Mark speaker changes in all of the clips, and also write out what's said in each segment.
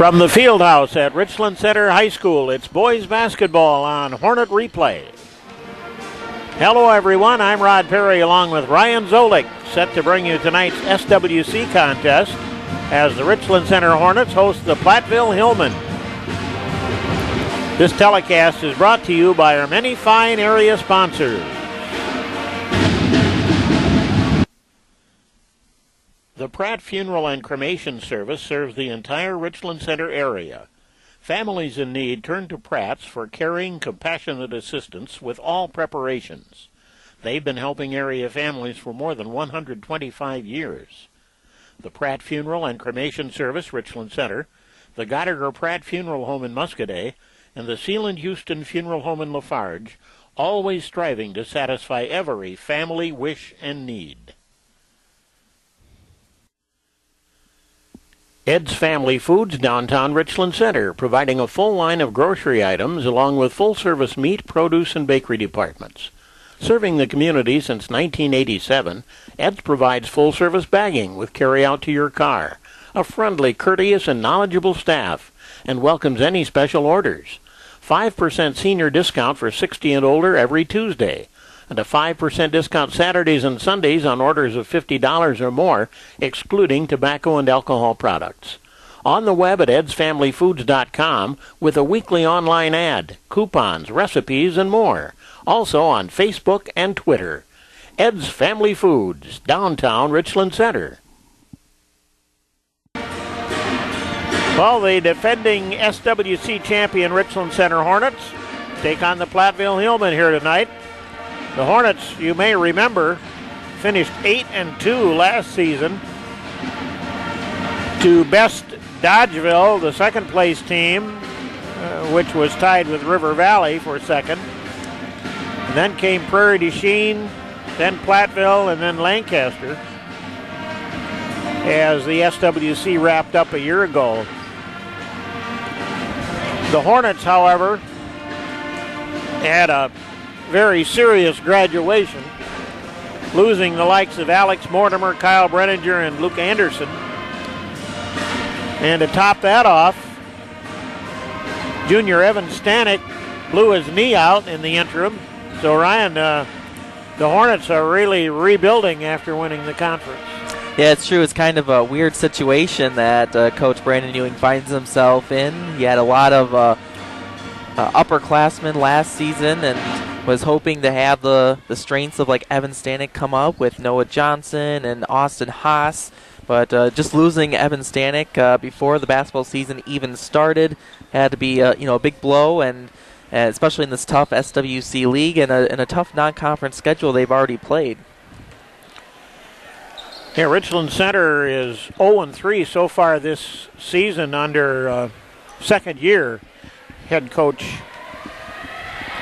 Speaker 1: From the field house at Richland Center High School, it's boys basketball on Hornet Replay. Hello everyone, I'm Rod Perry along with Ryan Zolik, set to bring you tonight's SWC contest as the Richland Center Hornets host the Platteville Hillmen. This telecast is brought to you by our many fine area sponsors. The Pratt Funeral and Cremation Service serves the entire Richland Center area. Families in need turn to Pratt's for caring, compassionate assistance with all preparations. They've been helping area families for more than 125 years. The Pratt Funeral and Cremation Service, Richland Center, the Goddard Pratt Funeral Home in Muscadet, and the Sealand Houston Funeral Home in Lafarge, always striving to satisfy every family wish and need. Ed's Family Foods, downtown Richland Center, providing a full line of grocery items along with full-service meat, produce, and bakery departments. Serving the community since 1987, Ed's provides full-service bagging with carry-out to your car, a friendly, courteous, and knowledgeable staff, and welcomes any special orders. 5% senior discount for 60 and older every Tuesday, and a 5% discount Saturdays and Sundays on orders of $50 or more, excluding tobacco and alcohol products. On the web at edsfamilyfoods.com with a weekly online ad, coupons, recipes, and more. Also on Facebook and Twitter. Ed's Family Foods, downtown Richland Center. Well, the defending SWC champion Richland Center Hornets take on the Platteville Hillmen here tonight. The Hornets, you may remember, finished 8-2 last season to best Dodgeville, the second-place team, which was tied with River Valley for second. And then came Prairie du Chien, then Platteville, and then Lancaster as the SWC wrapped up a year ago. The Hornets, however, had a very serious graduation, losing the likes of Alex Mortimer, Kyle Brenninger, and Luke Anderson. And to top that off, junior Evan Stanek blew his knee out in the interim. So Ryan, the Hornets are really rebuilding after winning the conference.
Speaker 2: Yeah, it's true. It's kind of a weird situation that Coach Brandon Ewing finds himself in. He had a lot of upperclassmen last season and was hoping to have the strengths of like Evan Stanek come up with Noah Johnson and Austin Haas. But just losing Evan Stanek before the basketball season even started had to be a big blow, and especially in this tough SWC league and a tough non-conference schedule they've already played.
Speaker 1: Yeah, Richland Center is 0-3 so far this season under second-year head coach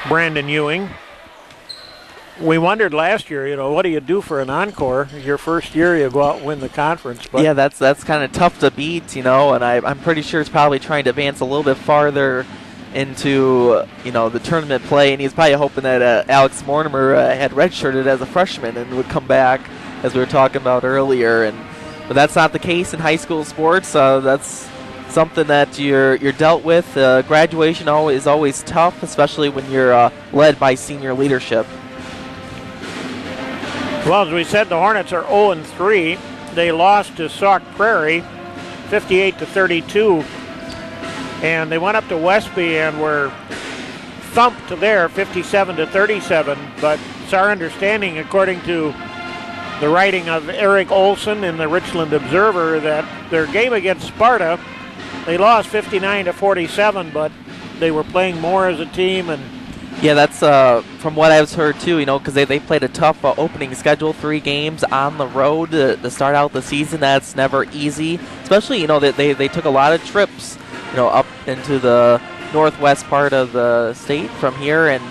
Speaker 1: Brandon Ewing. We wondered last year, what do you do for an encore? Your first year, you go out and win the conference. But
Speaker 2: yeah, that's kind of tough to beat, and I'm pretty sure it's probably trying to advance a little bit farther into the tournament play, and he's probably hoping that Alex Mortimer had redshirted as a freshman and would come back, as we were talking about earlier. But that's not the case in high school sports. That's something that you're dealt with. Graduation is always tough, especially when you're led by senior leadership.
Speaker 1: Well, as we said, the Hornets are 0-3. They lost to Sauk Prairie 58-32. And they went up to Westby and were thumped there 57-37. But it's our understanding, according to the writing of Eric Olson in the Richland Observer, that their game against Sparta, they lost 59-47, but they were playing more as a team. And
Speaker 2: yeah, that's from what I've heard too, because they played a tough opening schedule, 3 games on the road to start out the season. That's never easy, especially, that they took a lot of trips, up into the northwest part of the state from here, and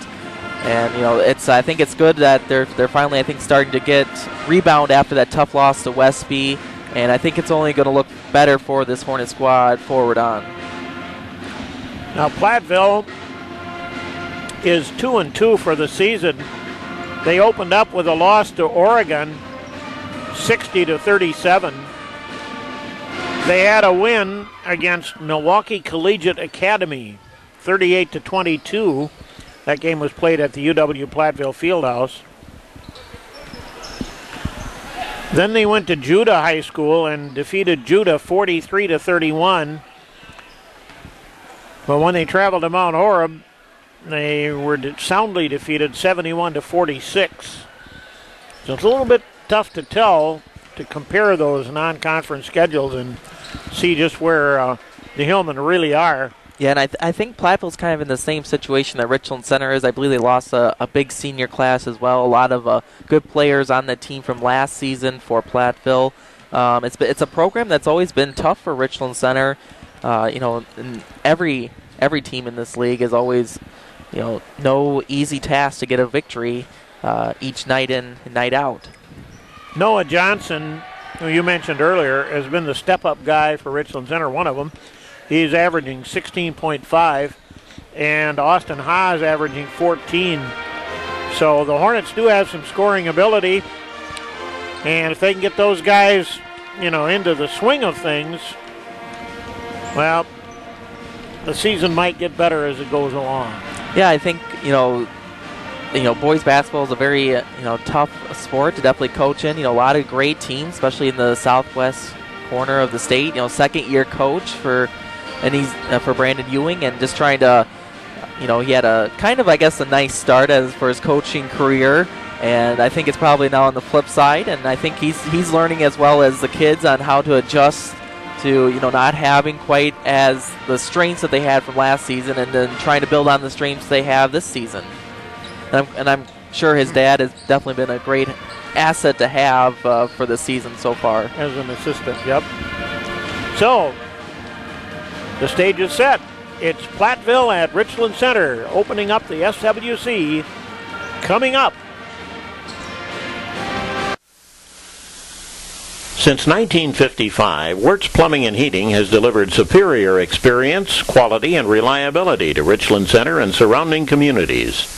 Speaker 2: it's I think it's good that they're finally starting to get rebound after that tough loss to Westby, and I think it's only going to look better for this Hornet squad forward on.
Speaker 1: Now Platteville is 2-2 for the season. They opened up with a loss to Oregon 60-37. They had a win against Milwaukee Collegiate Academy, 38-22. That game was played at the UW-Platteville Fieldhouse. Then they went to Judah High School and defeated Judah 43-31. But when they traveled to Mount Horeb, they were soundly defeated 71-46. So it's a little bit tough to tell, to compare those non-conference schedules and see just where the Hillmen really are.
Speaker 2: Yeah, and I think Platteville's kind of in the same situation that Richland Center is. I believe they lost a big senior class as well. A lot of good players on the team from last season for Platteville. It's a program that's always been tough for Richland Center. And every team in this league is always, no easy task to get a victory each night in and night out.
Speaker 1: Noah Johnson, who you mentioned earlier, has been the step-up guy for Richland Center, one of them. He's averaging 16.5, and Austin Haas averaging 14. So the Hornets do have some scoring ability, and if they can get those guys, into the swing of things, well, the season might get better as it goes along.
Speaker 2: Yeah, I think, boys basketball is a very, tough sport to definitely coach in. A lot of great teams, especially in the southwest corner of the state. Second-year coach for Brandon Ewing, and just trying to, he had a kind of, I guess, a nice start for his coaching career, and I think it's probably now on the flip side, and I think he's learning as well as the kids on how to adjust to, not having quite as the strengths that they had from last season, and then trying to build on the strengths they have this season. And I'm sure his dad has definitely been a great asset to have for the season so far.
Speaker 1: As an assistant, yep. So, the stage is set. It's Platteville at Richland Center, opening up the SWC. Coming up. Since 1955, Wirtz Plumbing and Heating has delivered superior experience, quality, and reliability to Richland Center and surrounding communities.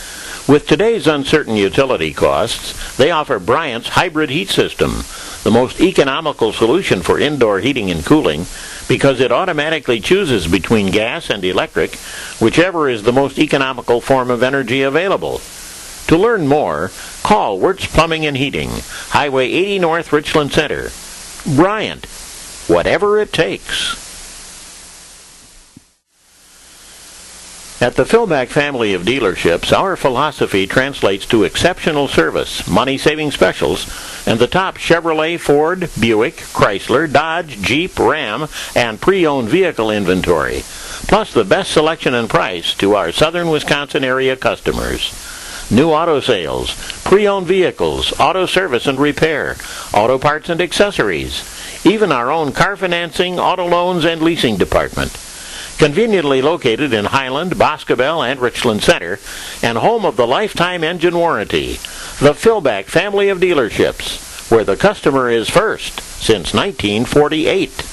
Speaker 1: With today's uncertain utility costs, they offer Bryant's hybrid heat system, the most economical solution for indoor heating and cooling, because it automatically chooses between gas and electric, whichever is the most economical form of energy available. To learn more, call Wirtz Plumbing and Heating, Highway 80 North, Richland Center. Bryant, whatever it takes. At the Philback family of dealerships, our philosophy translates to exceptional service, money-saving specials, and the top Chevrolet, Ford, Buick, Chrysler, Dodge, Jeep, Ram, and pre-owned vehicle inventory, plus the best selection and price to our southern Wisconsin area customers. New auto sales, pre-owned vehicles, auto service and repair, auto parts and accessories, even our own car financing, auto loans, and leasing department. Conveniently located in Highland, Boscobel, and Richland Center, and home of the lifetime engine warranty, the Philback family of dealerships, where the customer is first since 1948.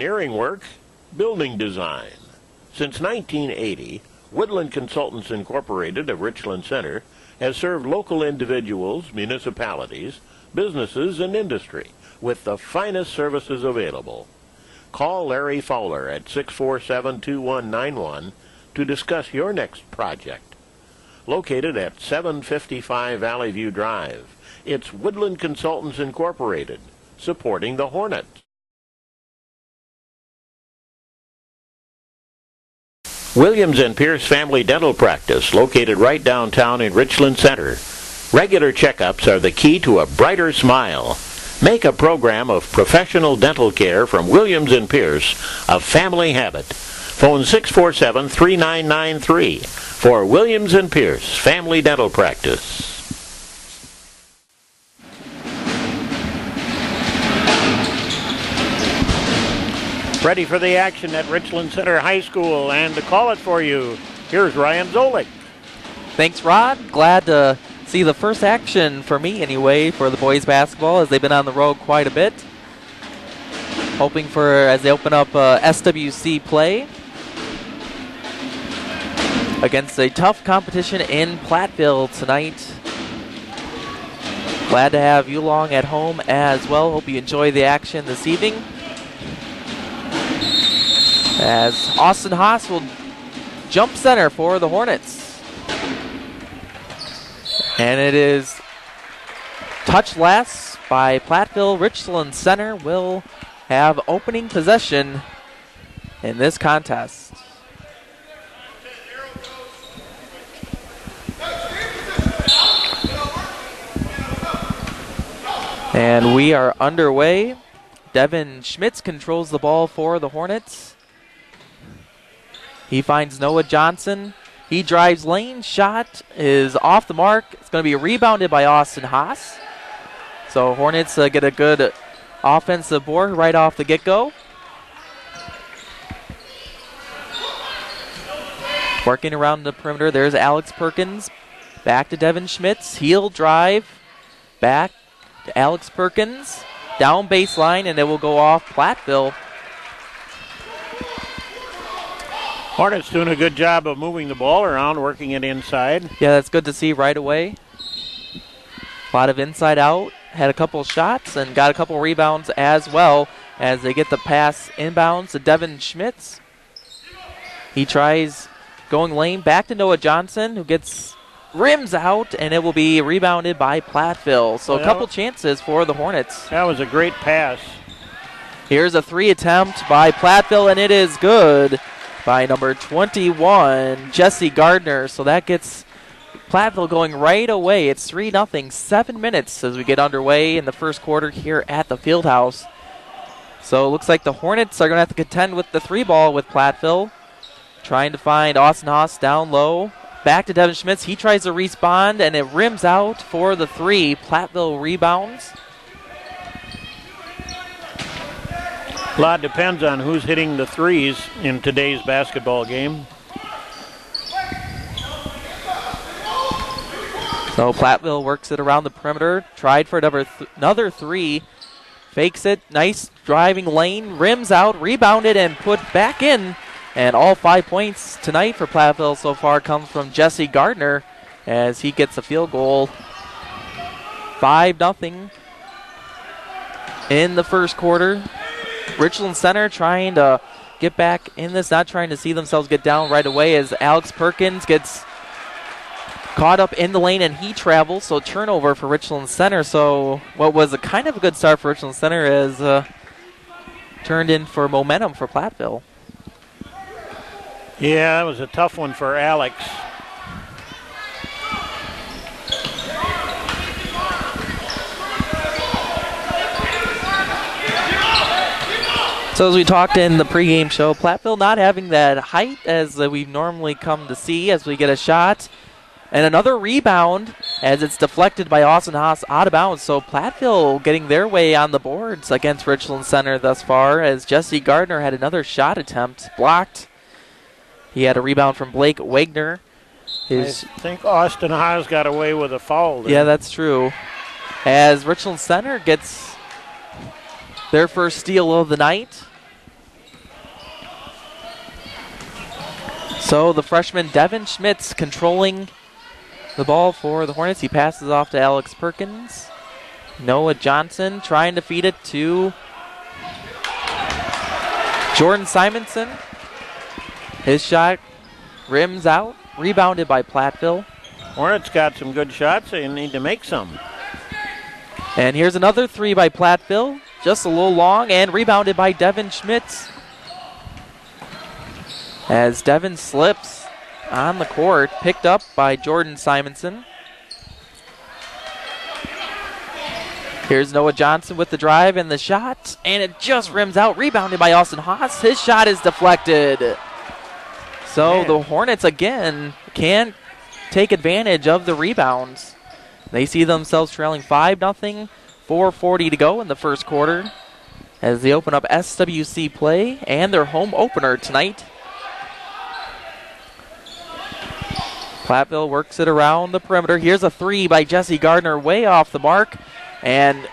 Speaker 1: engineering work, building design. Since 1980, Woodland Consultants Incorporated of Richland Center has served local individuals, municipalities, businesses, and industry with the finest services available. Call Larry Fowler at 647-2191 to discuss your next project. Located at 755 Valley View Drive, it's Woodland Consultants Incorporated, supporting the Hornets. Williams and Pierce Family Dental Practice, located right downtown in Richland Center. Regular checkups are the key to a brighter smile. Make a program of professional dental care from Williams and Pierce a family habit. Phone 647-3993 for Williams and Pierce Family Dental Practice. Ready for the action at Richland Center High School, and to call it for you, here's Ryan Zolik.
Speaker 2: Thanks, Rod. Glad to see the first action, for me anyway, for the boys basketball, as they've been on the road quite a bit. Hoping for, as they open up SWC play against a tough competition in Platteville tonight. Glad to have you along at home as well. Hope you enjoy the action this evening, as Austin Haas will jump center for the Hornets. And it is touchless by Platteville. Richland Center will have opening possession in this contest. And we are underway. Devin Schmitz controls the ball for the Hornets. He finds Noah Johnson. He drives lane. Shot is off the mark. It's going to be rebounded by Austin Haas. So Hornets get a good offensive board right off the get-go. Working around the perimeter. There's Alex Perkins. Back to Devin Schmitz. He'll drive. Back to Alex Perkins. Down baseline, and it will go off Platteville.
Speaker 1: Hornets doing a good job of moving the ball around, working it inside.
Speaker 2: Yeah, that's good to see right away. A lot of inside out. Had a couple shots and got a couple rebounds as well, as they get the pass inbounds to Devin Schmitz. He tries going lane back to Noah Johnson, who gets rims out, and it will be rebounded by Platteville. So a couple chances for the Hornets.
Speaker 1: That was a great pass.
Speaker 2: Here's a three attempt by Platteville, and it is good by number 21, Jesse Gardner. So that gets Platteville going right away. It's 3-0, 7 minutes as we get underway in the first quarter here at the Fieldhouse. So it looks like the Hornets are going to have to contend with the three ball with Platteville. Trying to find Austin Haas down low. Back to Devin Schmitz. He tries to respond, and it rims out for the three. Platteville rebounds.
Speaker 1: A lot depends on who's hitting the threes in today's basketball game.
Speaker 2: So Platteville works it around the perimeter. Tried for another three. Fakes it. Nice driving lane. Rims out. Rebounded and put back in. And all 5 points tonight for Platteville so far comes from Jesse Gardner as he gets a field goal. 5-0 in the first quarter. Richland Center trying to get back in this, not trying to see themselves get down right away, as Alex Perkins gets caught up in the lane and he travels. So turnover for Richland Center. So what was a kind of a good start for Richland Center is turned in for momentum for Platteville.
Speaker 1: Yeah, that was a tough one for Alex.
Speaker 2: So as we talked in the pregame show, Platteville not having that height as we've normally come to see, as we get a shot. And another rebound as it's deflected by Austin Haas out of bounds. So Platteville getting their way on the boards against Richland Center thus far, as Jesse Gardner had another shot attempt blocked. He had a rebound from Blake Wagner.
Speaker 1: I think Austin Haas got away with a foul there.
Speaker 2: Yeah, that's true. As Richland Center gets their first steal of the night. So the freshman Devin Schmitz controlling the ball for the Hornets. He passes off to Alex Perkins. Noah Johnson trying to feed it to Jordan Simonson. His shot rims out, rebounded by Platteville.
Speaker 1: Hornets got some good shots. They need to make some.
Speaker 2: And here's another three by Platteville. Just a little long and rebounded by Devin Schmitz. As Devin slips on the court, picked up by Jordan Simonson. Here's Noah Johnson with the drive and the shot, and it just rims out, rebounded by Austin Haas. His shot is deflected. So the Hornets again can't take advantage of the rebounds. They see themselves trailing 5-0, 4:40 to go in the first quarter as they open up SWC play and their home opener tonight. Platteville works it around the perimeter. Here's a three by Jesse Gardner, way off the mark. And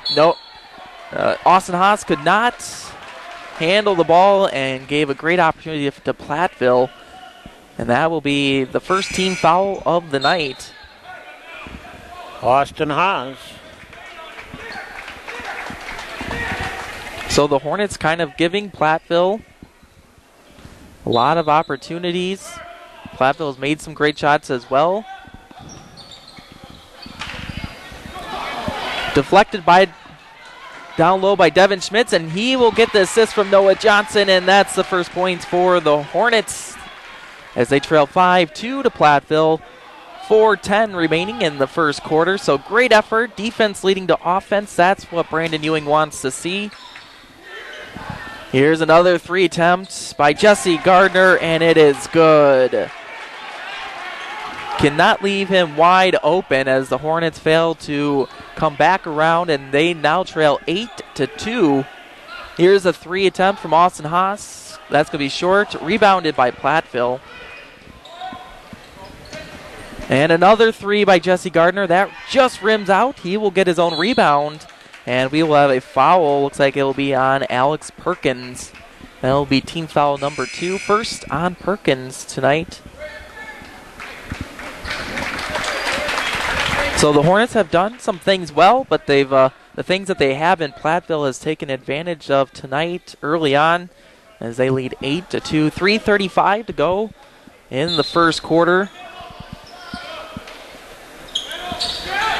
Speaker 2: Austin Haas could not handle the ball and gave a great opportunity to Platteville. And that will be the first team foul of the night.
Speaker 1: Austin Haas.
Speaker 2: So the Hornets kind of giving Platteville a lot of opportunities. Platteville has made some great shots as well. Deflected by down low by Devin Schmitz, and he will get the assist from Noah Johnson, and that's the first points for the Hornets as they trail 5-2 to Platteville. 4:10 remaining in the first quarter, so great effort. Defense leading to offense. That's what Brandon Ewing wants to see. Here's another three attempt by Jesse Gardner, and it is good. Cannot leave him wide open as the Hornets fail to come back around, and they now trail 8-2. Here's a three attempt from Austin Haas. That's going to be short, rebounded by Platteville. And another three by Jesse Gardner. That just rims out. He will get his own rebound, and we will have a foul. Looks like it will be on Alex Perkins. That will be team foul number 2. First on Perkins tonight. So the Hornets have done some things well, but they've the things that they have in Platteville has taken advantage of tonight early on as they lead 8-2. 3:35 to go in the first quarter.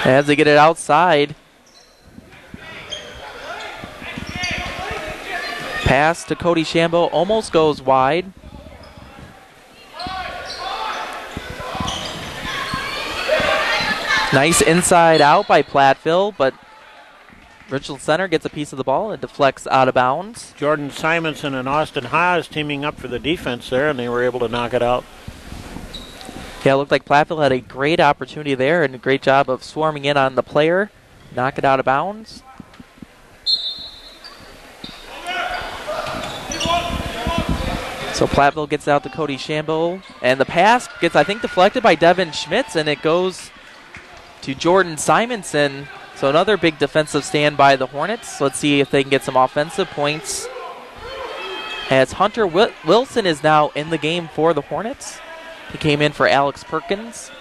Speaker 2: As they get it outside. Pass to Cody Shambo almost goes wide. Nice inside out by Platteville, but Richland Center gets a piece of the ball and deflects out of bounds.
Speaker 1: Jordan Simonson and Austin Haas teaming up for the defense there, and they were able to knock it out.
Speaker 2: Yeah, it looked like Platteville had a great opportunity there and a great job of swarming in on the player. Knock it out of bounds. So Platteville gets out to Cody Shambo, and the pass gets, I think, deflected by Devin Schmitz, and it goes to Jordan Simonson. So another big defensive stand by the Hornets. Let's see if they can get some offensive points. As Hunter Wilson is now in the game for the Hornets. He came in for Alex Perkins.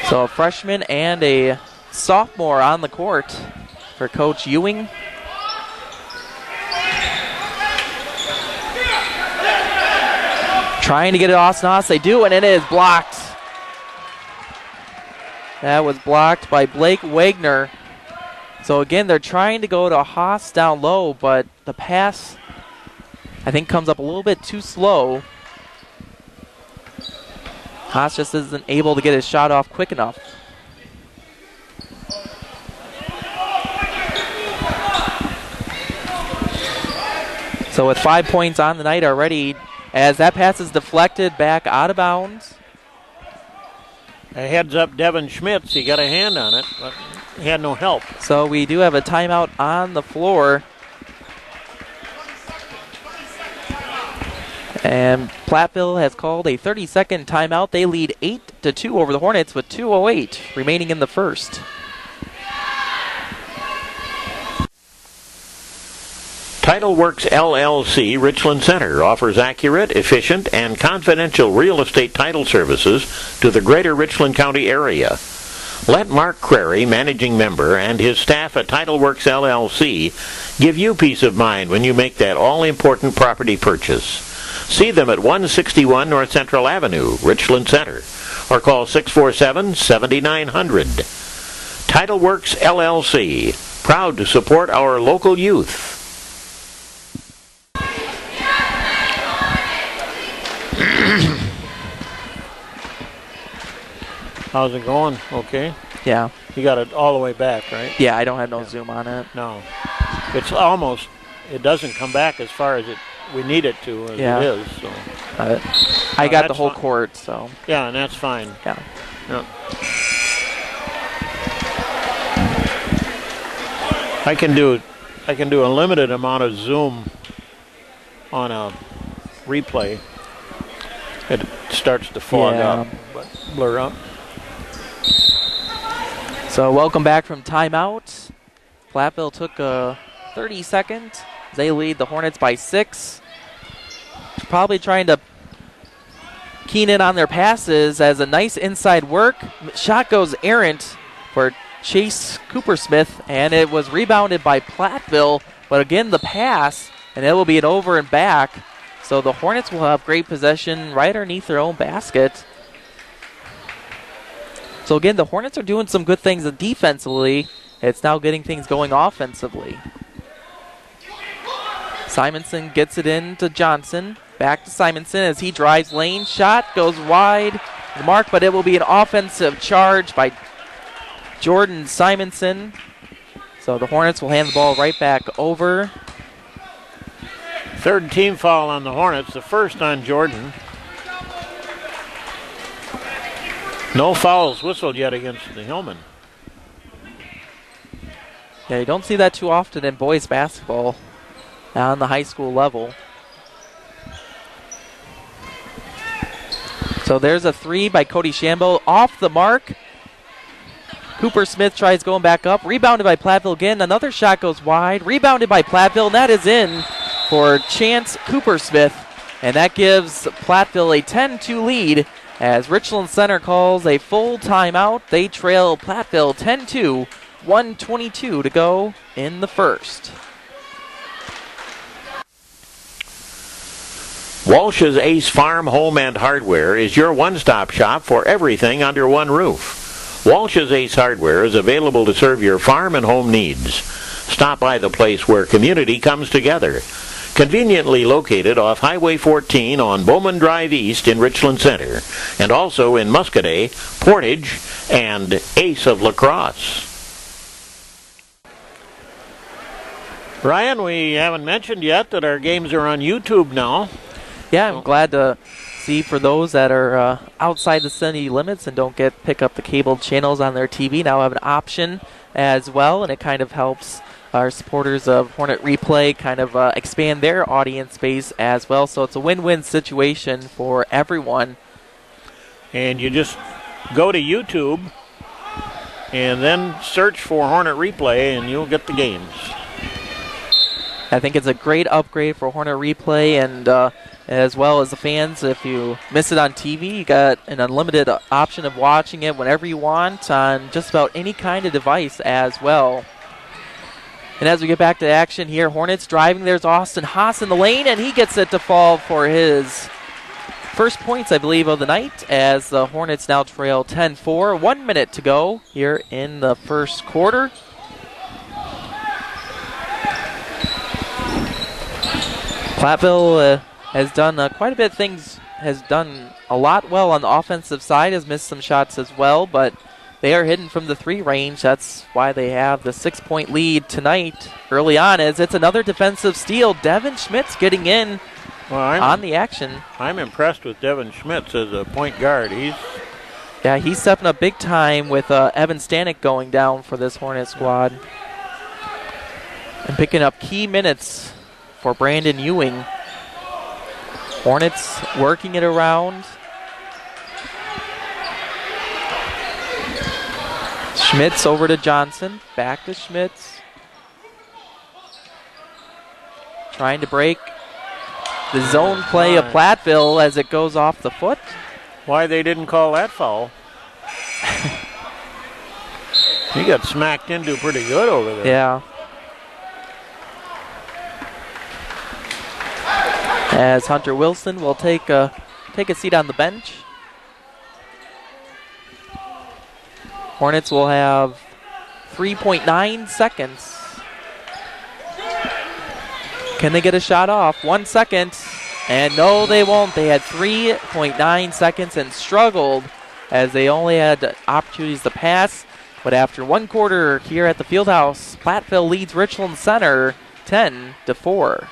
Speaker 2: So a freshman and a sophomore on the court for Coach Ewing. Trying to get it to Austin Haas. They do, and it is blocked. That was blocked by Blake Wagner. So again, they're trying to go to Haas down low, but the pass, I think, comes up a little bit too slow. Haas just isn't able to get his shot off quick enough. So with 5 points on the night already, as that pass is deflected back out of bounds.
Speaker 1: A heads up Devin Schmitz. He got a hand on it, but he had no help.
Speaker 2: So we do have a timeout on the floor. And Platteville has called a 30-second timeout. They lead 8-2 over the Hornets with 2:08 remaining in the first.
Speaker 1: TitleWorks LLC Richland Center offers accurate, efficient, and confidential real estate title services to the greater Richland County area. Let Mark Crary, managing member, and his staff at TitleWorks LLC give you peace of mind when you make that all-important property purchase. See them at 161 North Central Avenue, Richland Center, or call 647-7900. TitleWorks LLC, proud to support our local youth.
Speaker 2: How's it going? Okay? Yeah.
Speaker 1: You got it all the way back, right?
Speaker 2: Yeah, I don't have no zoom on it.
Speaker 1: No. It's almost, it doesn't come back as far as we need it to as it is. So.
Speaker 2: I got the whole court, so.
Speaker 1: Yeah, and that's fine.
Speaker 2: Yeah.
Speaker 1: I can do a limited amount of zoom on a replay. It starts to fog up, but blur up.
Speaker 2: So welcome back from timeout. Platteville took a 30-second. They lead the Hornets by 6. Probably trying to keen in on their passes as a nice inside work. Shot goes errant for Chase Coopersmith, and it was rebounded by Platteville. But again, the pass, and it will be an over and back. So the Hornets will have great possession right underneath their own basket. So again, the Hornets are doing some good things defensively. It's now getting things going offensively. Simonson gets it in to Johnson. Back to Simonson as he drives lane. Shot goes wide. The mark, but it will be an offensive charge by Jordan Simonson. So the Hornets will hand the ball right back over.
Speaker 1: Third team foul on the Hornets, the first on Jordan. No fouls whistled yet against the Hillman.
Speaker 2: Yeah, you don't see that too often in boys basketball on the high school level. So there's a 3 by Cody Shambo off the mark. Coopersmith tries going back up. Rebounded by Platteville again. Another shot goes wide. Rebounded by Platteville, and that is in for Chance Coopersmith. And that gives Platteville a 10-2 lead as Richland Center calls a full timeout. They trail Platteville 10-2, 1:22 to go in the first.
Speaker 1: Walsh's Ace Farm Home and Hardware is your one-stop shop for everything under one roof. Walsh's Ace Hardware is available to serve your farm and home needs. Stop by the place where community comes together. Conveniently located off Highway 14 on Bowman Drive East in Richland Center, and also in Muscadet, Portage, and Ace of La Crosse. Ryan, we haven't mentioned yet that our games are on YouTube now.
Speaker 2: Yeah, I'm glad to see for those that are outside the city limits and don't pick up the cable channels on their TV, now have an option as well, and it kind of helps our supporters of Hornet Replay kind of expand their audience base as well. So it's a win-win situation for everyone.
Speaker 1: And you just go to YouTube and then search for Hornet Replay and you'll get the games.
Speaker 2: I think it's a great upgrade for Hornet Replay, and as well as the fans, if you miss it on TV, you got an unlimited option of watching it whenever you want on just about any kind of device as well. And as we get back to action here, Hornets driving. There's Austin Haas in the lane, and he gets it to fall for his first points, I believe, of the night, as the Hornets now trail 10-4. 1 minute to go here in the first quarter. Platteville has done quite a bit of things, has done a lot well on the offensive side, has missed some shots as well, but they are hidden from the 3 range. That's why they have the 6-point lead tonight early on, as it's another defensive steal. Devin Schmitz getting in on the action.
Speaker 1: I'm impressed with Devin Schmitz as a point guard.
Speaker 2: He's stepping up big time with Evan Stanek going down for this Hornet squad. And picking up key minutes for Brandon Ewing. Hornets working it around. Schmitz over to Johnson. Back to Schmitz. trying to break the zone play of Platteville as it goes off the foot.
Speaker 1: Why they didn't call that foul? He got smacked into pretty good over there.
Speaker 2: Yeah. As Hunter Wilson will take a seat on the bench. Hornets will have 3.9 seconds. Can they get a shot off? 1 second. And no, they won't. They had 3.9 seconds and struggled as they only had opportunities to pass. But after one quarter here at the Fieldhouse, Platteville leads Richland Center 10-4.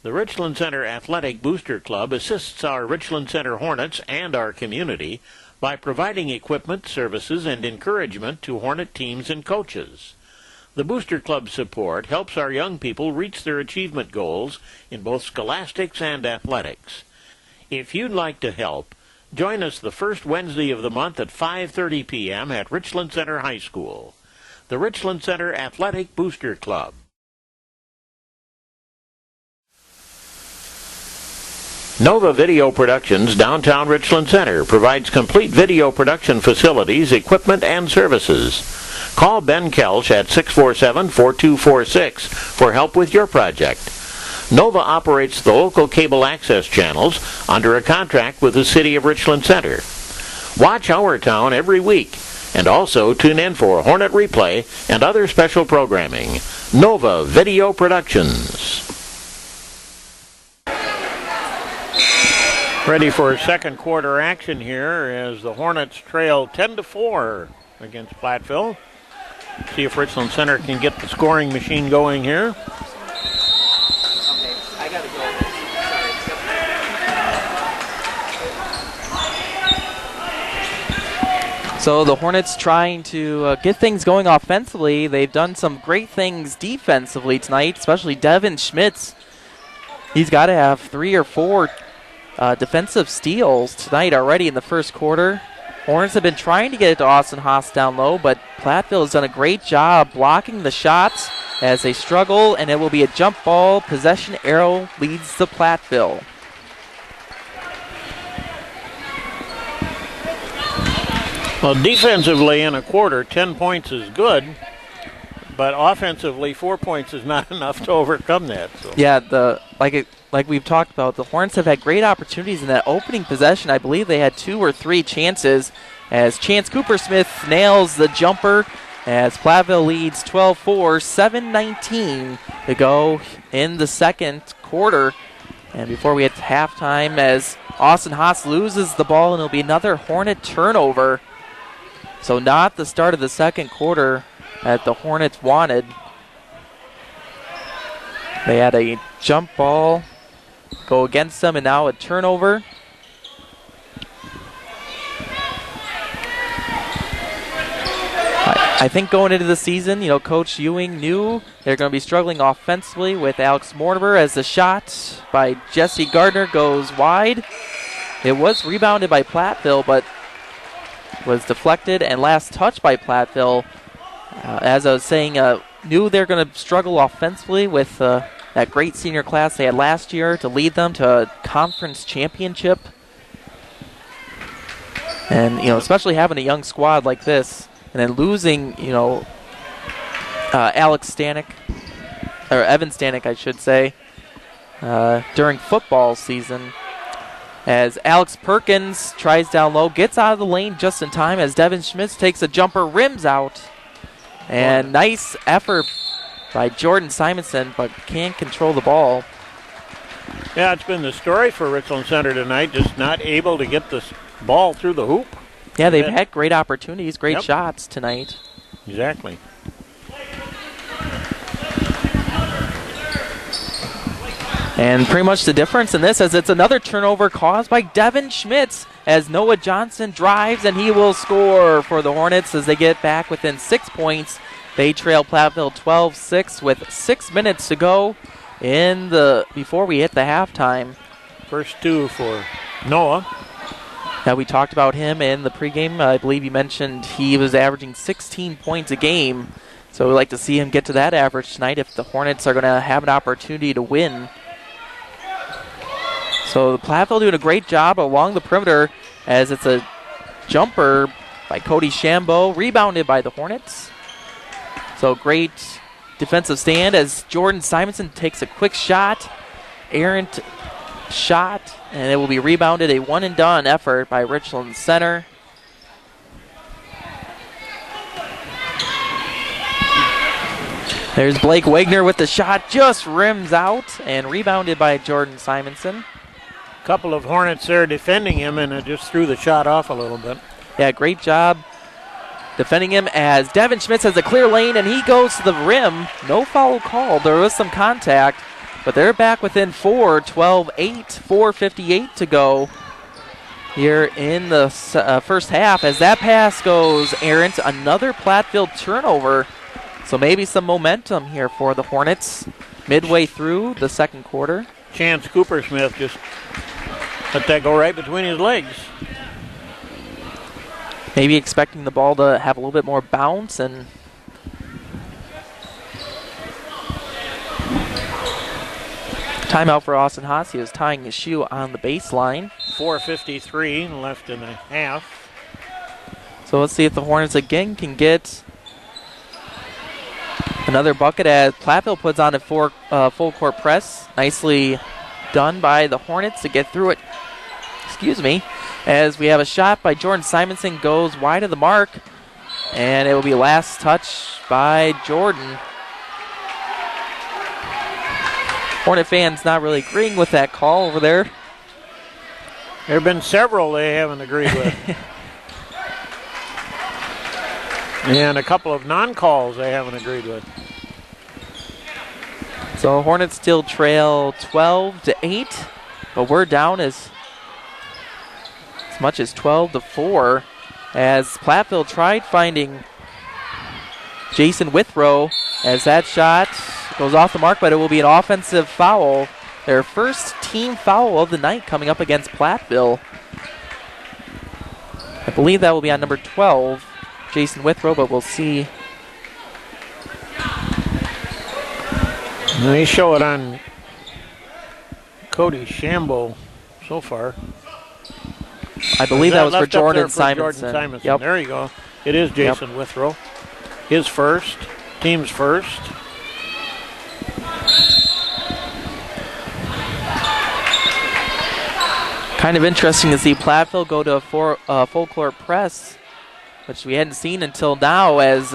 Speaker 1: The Richland Center Athletic Booster Club assists our Richland Center Hornets and our community by providing equipment, services, and encouragement to Hornet teams and coaches. The Booster Club support helps our young people reach their achievement goals in both scholastics and athletics. If you'd like to help, join us the first Wednesday of the month at 5:30 p.m. at Richland Center High School. The Richland Center Athletic Booster Club. Nova Video Productions, downtown Richland Center, provides complete video production facilities, equipment, and services. Call Ben Kelch at 647-4246 for help with your project. Nova operates the local cable access channels under a contract with the City of Richland Center. Watch Our Town every week, and also tune in for Hornet Replay and other special programming. Nova Video Productions. Ready for second quarter action here as the Hornets trail 10-4 against Platteville. See if Richland Center can get the scoring machine going here.
Speaker 2: Okay, I gotta go. So the Hornets trying to get things going offensively. They've done some great things defensively tonight, especially Devin Schmitz. He's got to have 3 or 4 defensive steals tonight already in the first quarter. Hornets have been trying to get it to Austin Haas down low, but Platteville has done a great job blocking the shots as they struggle, and it will be a jump ball. Possession arrow leads to Platteville.
Speaker 1: Well, defensively in a quarter, 10 points is good, but offensively, 4 points is not enough to overcome that. So.
Speaker 2: Yeah, like we've talked about, the Hornets have had great opportunities in that opening possession. I believe they had 2 or 3 chances as Chance Coopersmith nails the jumper as Platteville leads 12-4, 7:19 to go in the second quarter. And before we hit halftime, as Austin Haas loses the ball, and it'll be another Hornet turnover. So not the start of the second quarter that the Hornets wanted. They had a jump ball go against them, and now a turnover. I think going into the season, Coach Ewing knew they're going to be struggling offensively with Alex Mortimer as the shot by Jesse Gardner goes wide. It was rebounded by Platteville, but was deflected and last touched by Platteville. As I was saying, knew they're going to struggle offensively with that great senior class they had last year to lead them to a conference championship. And, especially having a young squad like this, and then losing, Alex Stanek, or Evan Stanek, I should say, during football season. As Alex Perkins tries down low, gets out of the lane just in time as Devin Schmitz takes a jumper, rims out. And nice effort by Jordan Simonson, but can't control the ball.
Speaker 1: Yeah, it's been the story for Richland Center tonight, just not able to get this ball through the hoop.
Speaker 2: Yeah, they've had great opportunities, great shots tonight.
Speaker 1: Exactly.
Speaker 2: And pretty much the difference in this is it's another turnover caused by Devin Schmitz as Noah Johnson drives, and he will score for the Hornets as they get back within 6 points. They trail Platteville 12-6 with 6 minutes to go before we hit the halftime.
Speaker 1: First 2 for Noah.
Speaker 2: Now, we talked about him in the pregame. I believe you mentioned he was averaging 16 points a game So we like to see him get to that average tonight if the Hornets are going to have an opportunity to win. So the Platteville doing a great job along the perimeter as it's a jumper by Cody Shambo, rebounded by the Hornets. So great defensive stand as Jordan Simonson takes a quick shot. Errant shot, and it will be rebounded. A one-and-done effort by Richland Center. There's Blake Wagner with the shot, just rims out, and rebounded by Jordan Simonson.
Speaker 1: Couple of Hornets there defending him, and it just threw the shot off a little bit.
Speaker 2: Yeah, great job defending him as Devin Schmitz has a clear lane, and he goes to the rim. No foul called. There was some contact, but they're back within 4, 12-8, 4:58 to go here in the first half. As that pass goes errant, another Platteville turnover. So maybe some momentum here for the Hornets midway through the second quarter.
Speaker 1: Chance Coopersmith just let that go right between his legs.
Speaker 2: Maybe expecting the ball to have a little bit more bounce, and timeout for Austin Haas. He was tying his shoe on the baseline.
Speaker 1: 4:53 left in a half.
Speaker 2: So let's see if the Hornets again can get another bucket as Platteville puts on a full court press. Nicely done by the Hornets to get through it. Excuse me. As we have a shot by Jordan Simonson, goes wide of the mark, and it will be last touch by Jordan. Hornet fans not really agreeing with that call over there.
Speaker 1: There have been several they haven't agreed with. And a couple of non-calls they haven't agreed with.
Speaker 2: So Hornets still trail 12-8, but we're down as much as 12-4 as Platteville tried finding Jason Withrow as that shot goes off the mark, but it will be an offensive foul. Their first team foul of the night coming up against Platteville. I believe that will be on number 12, Jason Withrow, but we'll see.
Speaker 1: They show it on Cody Shambo so far.
Speaker 2: I believe that was for Jordan Simonson.
Speaker 1: Yep. There you go. It is Jason Withrow. His first, team's first.
Speaker 2: Kind of interesting to see Platteville go to a full court press, which we hadn't seen until now, as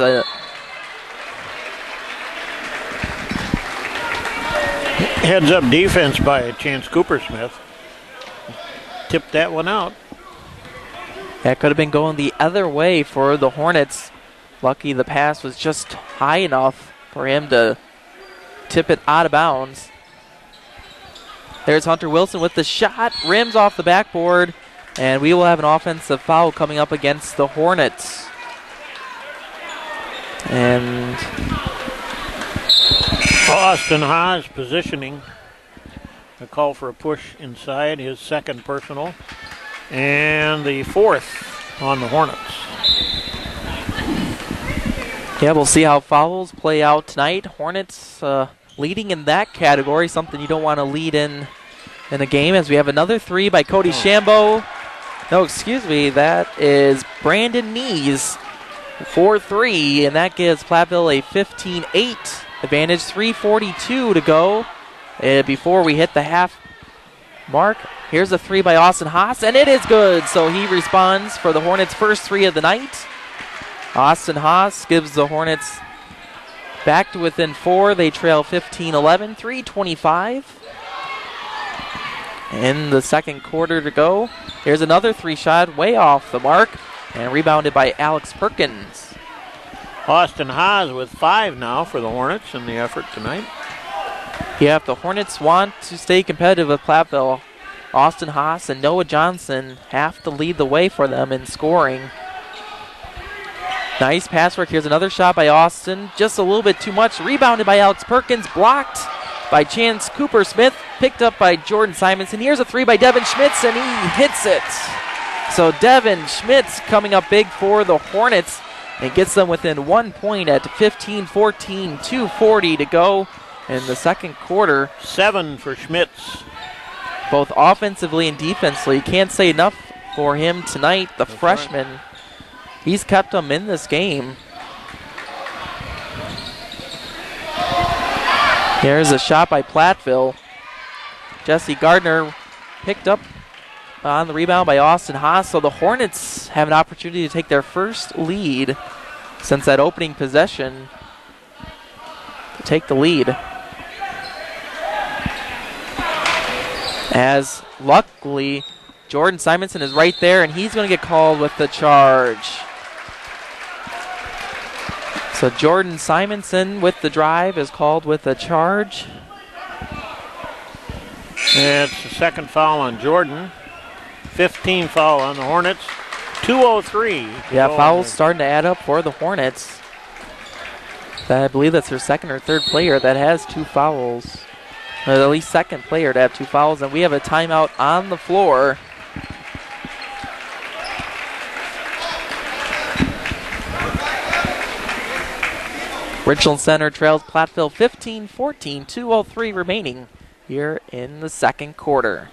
Speaker 1: heads up defense by Chance Coopersmith. Tipped that one out.
Speaker 2: That could have been going the other way for the Hornets. Lucky the pass was just high enough for him to tip it out of bounds. There's Hunter Wilson with the shot, rims off the backboard, and we will have an offensive foul coming up against the Hornets. And
Speaker 1: Austin Haas positioning. A call for a push inside, his second personal, and the fourth on the Hornets.
Speaker 2: Yeah, we'll see how fouls play out tonight. Hornets leading in that category, something you don't want to lead in a game, as we have another three by Cody Shambo. No, excuse me, that is Brandon Nees for 3, and that gives Platteville a 15-8 advantage. 3:42 to go before we hit the half mark. Here's a 3 by Austin Haas, and it is good. So he responds for the Hornets' first 3 of the night. Austin Haas gives the Hornets back to within 4. They trail 15-11, 3:25 in the second quarter to go. Here's another 3 shot way off the mark and rebounded by Alex Perkins.
Speaker 1: Austin Haas with 5 now for the Hornets in the effort tonight.
Speaker 2: Yeah, if the Hornets want to stay competitive with Platteville, Austin Haas and Noah Johnson have to lead the way for them in scoring. Nice pass work. Here's another shot by Austin. Just a little bit too much. Rebounded by Alex Perkins. Blocked by Chance Coopersmith. Picked up by Jordan Simonson. Here's a 3 by Devin Schmitz, and he hits it. So Devin Schmitz coming up big for the Hornets. and gets them within 1 point at 15-14, 2:40 to go in the second quarter.
Speaker 1: 7 for Schmitz.
Speaker 2: Both offensively and defensively. Can't say enough for him tonight, the freshman. Right. He's kept them in this game. Here's a shot by Platteville. Jesse Gardner picked up on the rebound by Austin Haas. So the Hornets have an opportunity to take their first lead since that opening possession to take the lead. As luckily, Jordan Simonson is right there, and he's going to get called with the charge. So Jordan Simonson with the drive is called with a charge.
Speaker 1: And it's the second foul on Jordan. 15 foul on the Hornets. 2:03.
Speaker 2: Yeah, fouls starting to add up for the Hornets. I believe that's their second or third player that has 2 fouls. Or at least second player to have 2 fouls. And we have a timeout on the floor. Richland Center trails Platteville 15-14, 2:03 remaining here in the second quarter.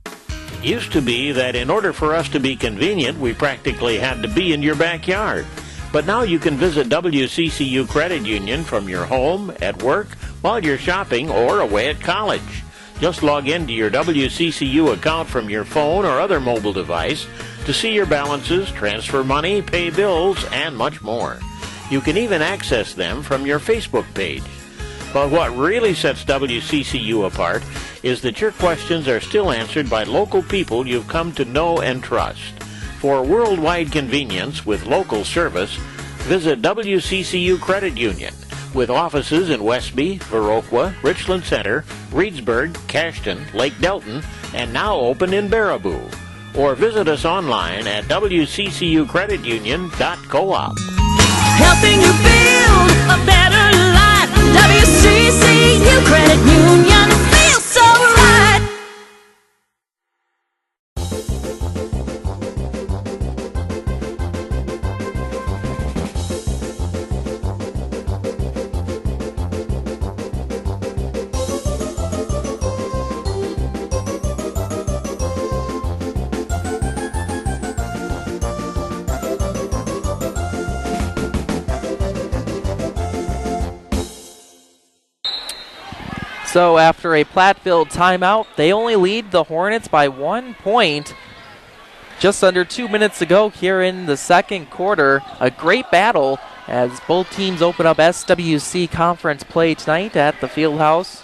Speaker 1: It used to be that in order for us to be convenient, we practically had to be in your backyard. But now you can visit WCCU Credit Union from your home, at work, while you're shopping, or away at college. Just log into your WCCU account from your phone or other mobile device to see your balances, transfer money, pay bills, and much more. You can even access them from your Facebook page. But what really sets WCCU apart is that your questions are still answered by local people you've come to know and trust. For worldwide convenience with local service, visit WCCU Credit Union, with offices in Westby, Viroqua, Richland Center, Reedsburg, Cashton, Lake Delton, and now open in Baraboo. Or visit us online at wccucreditunion.coop.
Speaker 3: Helping you build a better life. WCCU Credit Union feels so right.
Speaker 2: So after a Platteville timeout, they only lead the Hornets by 1 point. Just under 2 minutes to go here in the second quarter. A great battle as both teams open up SWC conference play tonight at the Fieldhouse.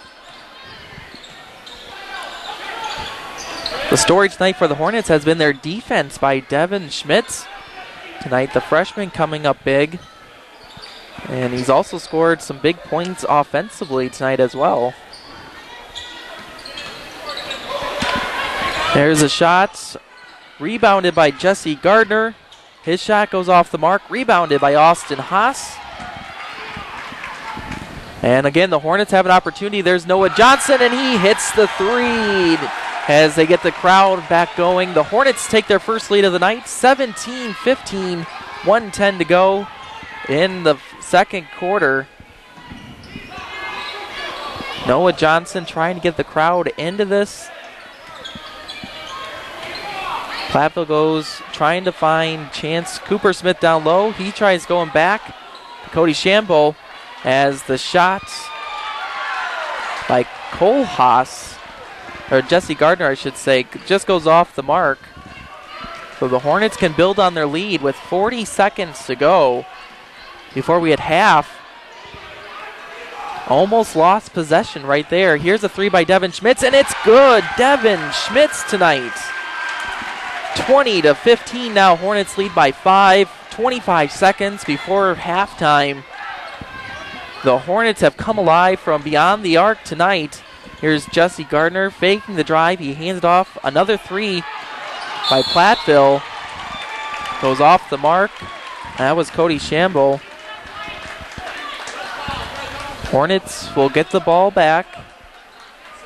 Speaker 2: The story tonight for the Hornets has been their defense by Devin Schmitz. Tonight the freshman coming up big. And he's also scored some big points offensively tonight as well. There's a shot, rebounded by Jesse Gardner. His shot goes off the mark, rebounded by Austin Haas. And again, the Hornets have an opportunity. There's Noah Johnson, and he hits the 3 as they get the crowd back going. The Hornets take their first lead of the night, 17-15, 1:10 to go in the second quarter. Noah Johnson trying to get the crowd into this. Platteville goes trying to find Chance Cooper Smith down low. He tries going back to Cody Shambo as the shot by Cole Haas, or Jesse Gardner I should say, just goes off the mark. So the Hornets can build on their lead with 40 seconds to go before we hit half. Almost lost possession right there. Here's a 3 by Devin Schmitz, and it's good. Devin Schmitz tonight. 20-15 now. Hornets lead by 5. 25 seconds before halftime. The Hornets have come alive from beyond the arc tonight. Here's Jesse Gardner faking the drive. He hands it off. Another 3 by Platteville. Goes off the mark. That was Cody Shambo. Hornets will get the ball back.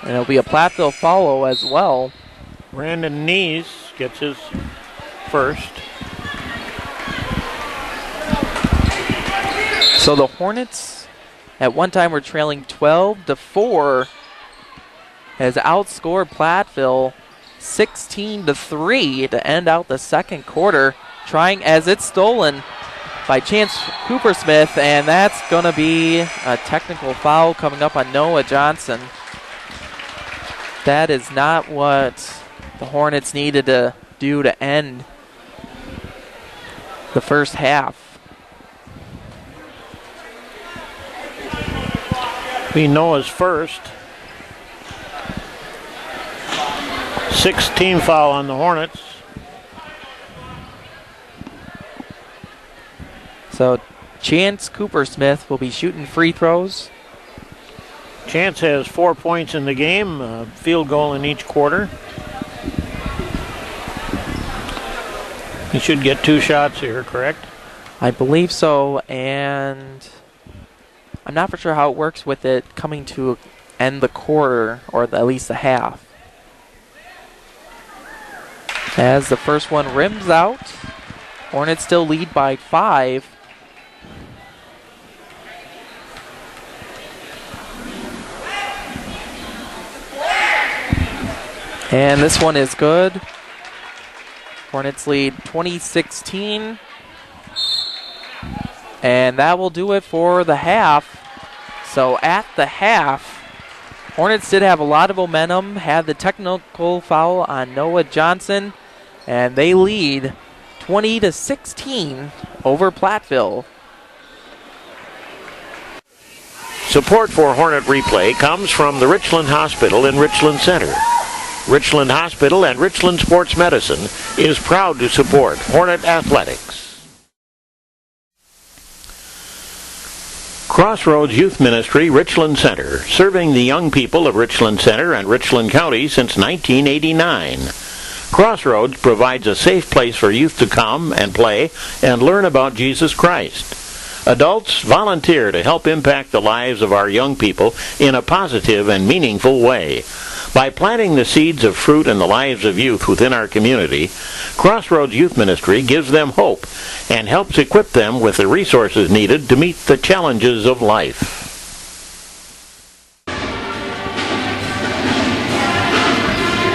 Speaker 2: And it'll be a Platteville follow as well.
Speaker 1: Brandon Nees gets his first.
Speaker 2: So the Hornets at one time were trailing 12-4, has outscored Platteville 16-3 to end out the second quarter, trying as it's stolen by Chance Coopersmith, and that's going to be a technical foul coming up on Noah Johnson. That is not what the Hornets needed to do to end the first half.
Speaker 1: Be Noah's first. 16 foul on the Hornets.
Speaker 2: So Chance Coopersmith will be shooting free throws.
Speaker 1: Chance has 4 points in the game, a field goal in each quarter. He should get 2 shots here, correct?
Speaker 2: I believe so, and I'm not for sure how it works with it coming to end the quarter, or at least the half. As the first one rims out, Hornets still lead by 5. And this one is good. Hornets lead 20-16. And that will do it for the half. So at the half, Hornets did have a lot of momentum, had the technical foul on Noah Johnson, and they lead 20-16 over Platteville.
Speaker 1: Support for Hornet Replay comes from the Richland Hospital in Richland Center. Richland Hospital and Richland Sports Medicine is proud to support Hornet Athletics. Crossroads Youth Ministry, Richland Center, serving the young people of Richland Center and Richland County since 1989. Crossroads provides a safe place for youth to come and play and learn about Jesus Christ. Adults volunteer to help impact the lives of our young people in a positive and meaningful way. By planting the seeds of fruit in the lives of youth within our community, Crossroads Youth Ministry gives them hope and helps equip them with the resources needed to meet the challenges of life.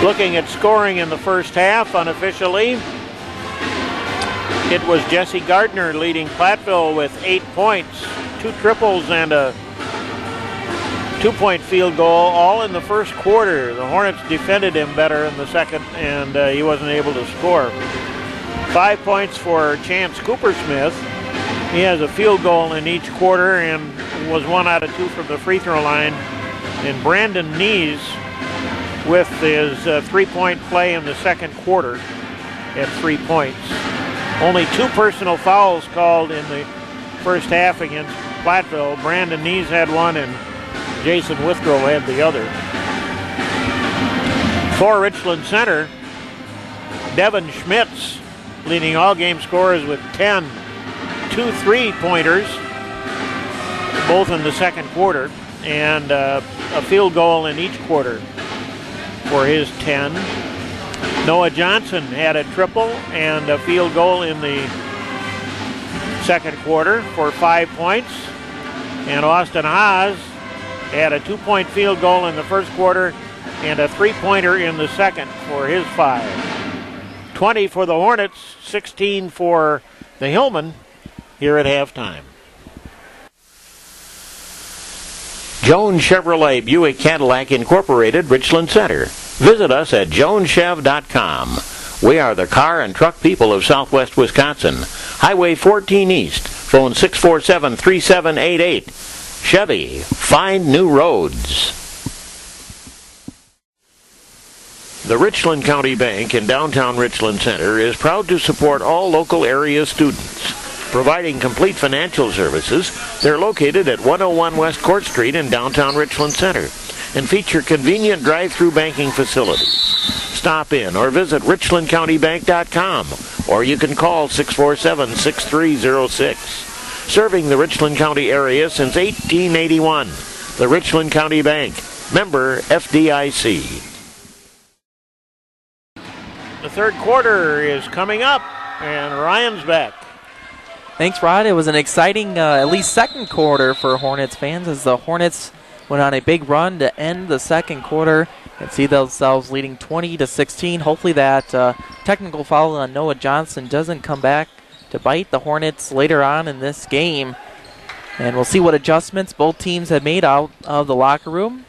Speaker 1: Looking at scoring in the first half unofficially, it was Jesse Gardner leading Platteville with 8 points, 2 triples and a 2-point field goal, all in the first quarter. The Hornets defended him better in the second, and he wasn't able to score. 5 points for Chance Coopersmith. He has a field goal in each quarter and was 1 out of 2 from the free throw line. And Brandon Nees with his 3-point play in the second quarter at 3 points. Only 2 personal fouls called in the first half against Platteville. Brandon Nees had 1 and Jason Withrow had the other. For Richland Center, Devin Schmitz leading all game scorers with 10. 2 3-pointers, both in the second quarter, and a field goal in each quarter for his 10. Noah Johnson had a triple and a field goal in the second quarter for 5 points. And Austin Haas had a 2-point field goal in the first quarter and a 3-pointer in the second for his 5. 20 for the Hornets, 16 for the Hillmen here at halftime. Jones Chevrolet Buick Cadillac Incorporated, Richland Center. Visit us at joneschev.com. We are the car and truck people of Southwest Wisconsin. Highway 14 East, phone 647-3788. Chevy, find new roads. The Richland County Bank in downtown Richland Center is proud to support all local area students. Providing complete financial services, they're located at 101 West Court Street in downtown Richland Center and feature convenient drive-through banking facilities. Stop in or visit richlandcountybank.com, or you can call 647-6306. Serving the Richland County area since 1881. The Richland County Bank, member FDIC. The third quarter is coming up, and Ryan's back.
Speaker 2: Thanks, Rod. It was an exciting, at least second quarter for Hornets fans as the Hornets went on a big run to end the second quarter and see themselves leading 20-16. Hopefully that technical foul on Noah Johnson doesn't come back to bite the Hornets later on in this game. And we'll see what adjustments both teams have made out of the locker room.